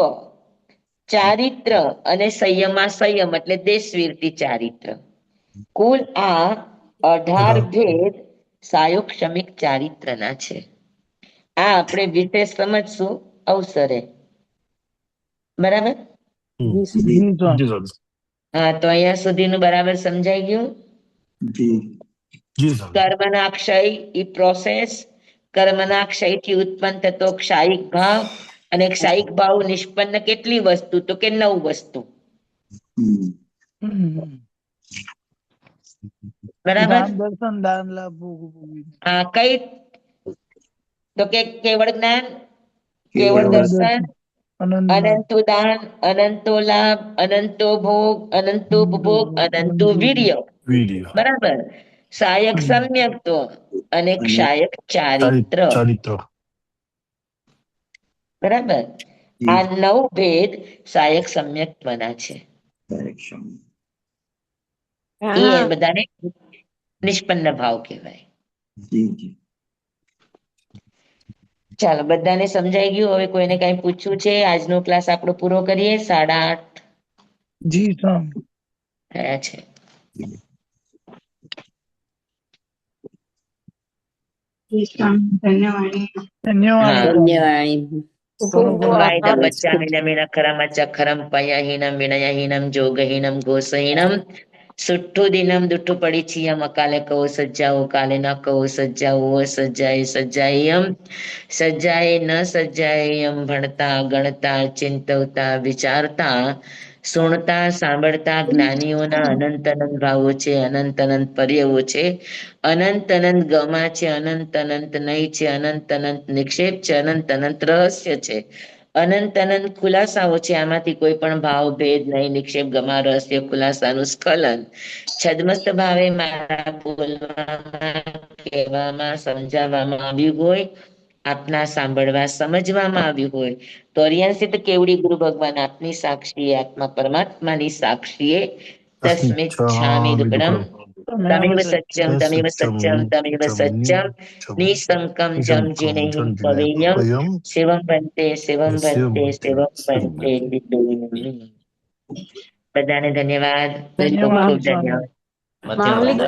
ચારિત્ર અને સંયમા સંયમ એટલે દેશવીરતી ચારિત્ર. કુલ આ 18 ભેદ સાયોક્ષમિક ચારિત્રના છે. આ આપણે વિશેષ સમજશું અવસરે, બરાબર. જી સ્વામી. હા, તો અહીંયા સુધીનું બરાબર સમજાઈ ગયું? જી. જી સાહેબ. કર્મના ક્ષય ઈ પ્રોસેસ, કર્મના ક્ષયથી ઉત્પન્ન થતો ક્ષાયિક ભાવ, અને ક્ષાયિક ભાવ નિષ્પન્ન કેટલી વસ્તુ? તો કે 9 વસ્તુ, બરાબર. જ્ઞાન દર્શન દાન લાભ ભોગ ભોગવી. આ કઈ? તો કે કેવળ જ્ઞાન, કેવળ કેવળ દર્શન, અનંત અનંતો દાન, અનંતો લાભ, અનંતો ભોગ, અનંતો ઉપભોગ, અનંતો વીર્ય, વીર્ય. બરાબર. સહાયક સમ્યક્ત્વ અને ક્ષાયક ચારિત્ર, ચારિત્ર. બરાબર. આ 9 ભેદ સહાયક સમ્યક્ત્વના છે. ડાયરેક્શન. એ બધાને નિષ્પન્ન ભાવ કહેવાય. જી જી. ચાલો બધાને સમજાઈ ગયું. હવે કોઈને કઈ પૂછવું છે? આજનો ક્લાસ આપણો પૂરો કરીએ. 8:30 જી સ્વામી. થયા છે. ધન્યવાદ હા. સ્વામી. ખૂબ ખૂબ માયદ આભાર. પચ્ચામીનમીનખરમ અચખરમ પયહીનમ જોગહીનમ ઘોષહીનમ સુઠ્ઠું દિનમ દુઠ્ઠું પડી છીયમ અકાલે કહો સજ્જાઓ કાલે ન કહો સજ્જાઓ સજ્જાએ સજ્જાયમ સજ્જાએ ન સજ્જાયમ ભણતા ગણતા ચિંતવતા વિચારતા સુણતા સાંભળતા જ્ઞાનીઓના અનંત અનંત ભાવો છે, અનંત અનંત પર્યવો છે, અનંત અનંત ગમા છે, અનંત અનંત નય છે, અનંત અનંત નિક્ષેપ છે, અનંત અનંત રહસ્ય છે, અનંત અનંત ખુલાસાઓ છે. આમાંથી કોઈ પણ ભાવ ભેદ નહીં, નિક્ષેપ ગમા રહસ્ય ખુલાસાનું સ્ખલન છદ્મસ્ત ભાવે મારા બોલવામાં કહેવામાં સમજાવવામાં આવ્યું હોય, આપના સાંભળવા સમજવામાં આવ્યું હોય તો અરિયંસિત કેવડી ગુરુ ભગવાન આપની સાક્ષીએ, આત્મા પરમાત્માની સાક્ષીએ તસ્મિચ્છામિ અસ્મિચ્છામિ દુક્કડમ તમેવ તમેવ સત્યમ. તમેવ સત્યમ તમેવ સત્યમ નિસંકમ જમ જેનેહિ પવેયમ શિવમ ભંતે શિવમ ભંતે શિવમ ભંતે. બધાને ધન્યવાદ. ખૂબ ધન્યવાદ ખૂબ સ્વામી. ધન્યવાદ. મધ્યમ મામલિક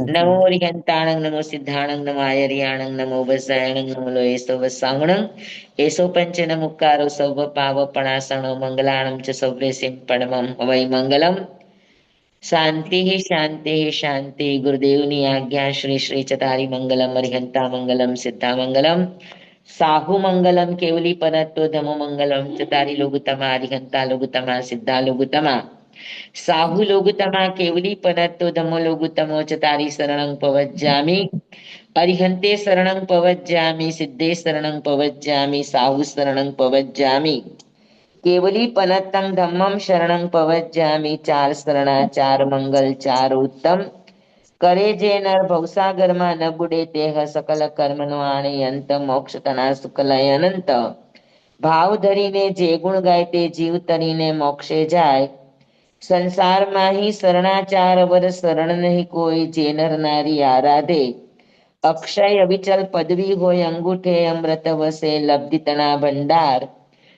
નમો રિહંતાણંગ નમો સિદ્ધાણંગ નમો આયર્યાણંગ નમો વસાયણંગ નમો લોય સૌ સાંગણંગ એસો પંચન મુક્કારો સૌ પાવ પણાસણો મંગલાણમ ચ સૌવે સિંપણમમ વૈ મંગલમ. શાંતિ શાંતિ શાંતિ. ગુરુદેવની આજ્ઞા શ્રી શ્રી ચતારી મંગલમ અરિહંતા મંગલમ સિદ્ધા મંગલમ સાહુ મંગલમ કેવલી પરત્વ ધમો મંગલમ ચતારી લોગુતમા અરિહંતા લોગુતમા સિદ્ધા લોગુતમા સાહુ લોગુતમા કેવલી પરત્વ ધમો લોગુતમો ચતારી શરણં પવજ્જામિ અરિહંતે શરણં પવજ્જામિ સિદ્ધે શરણં પવજ્જામિ સાહુ શરણં પવજ્જામિ કેવલી પનત્તં ધમ્મં શરણં પવજ્જામિ. ચાર શરણા ચાર મંગલ ચાર ઉત્તમ કરે જે નર ભવસાગરમાં ન બુડે તેહ સકલ કર્મનો આણે અંત મોક્ષ તના સુકલય અનંત ભાવ ધરીને જે ગુણ ગાય તે જીવ તરીને મોક્ષે જાય. સંસારમાં હી શરણાચાર વર શરણ નહીં કોઈ, જે નર નારી આરાધે અક્ષય અવિચલ પદવી હોય, અંગૂઠે અમૃત વસે લબ્ધિ તણા ભંડાર.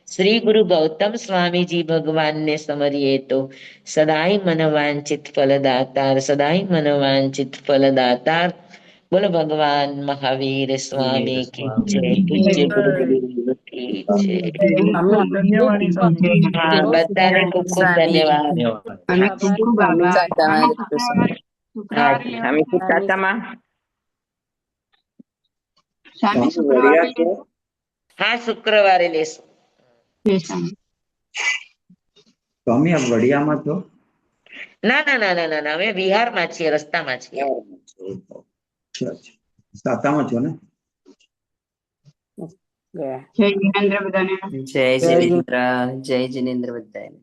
શ્રી ગુરુ ગૌતમ સ્વામીજી ભગવાનને સમરીએ તો સદાય મનવાંચિત ફલદાતાર, સદાય મનવાંચિત ફલદાતાર. બોલો ભગવાન મહાવીર વીર સ્વામી કી જય. સ્વામી પૂજ્ય ગુરુદેવ કી જય. ખૂબ ધન્યવાદ સ્વામી. હા, બધાને ખૂબ ખૂબ ધન્યવાદ. ધન્યવાદ. અમે ખૂબ ખૂબ આભાર. હાજી. અમે શુક્તાતામાં હા, શુક્રવારે લેશું. સ્વામી આપ વડિયામાં છો? ના ના ના ના ના ના, અમે વિહારમાં છીએ, રસ્તામાં છીએ. અચ્છા, અચ્છા. સાતામાં છો ને? જય જિનેન્દ્ર બધાને. જય જિનેન્દ્ર, જય જિનેન્દ્ર બધાને.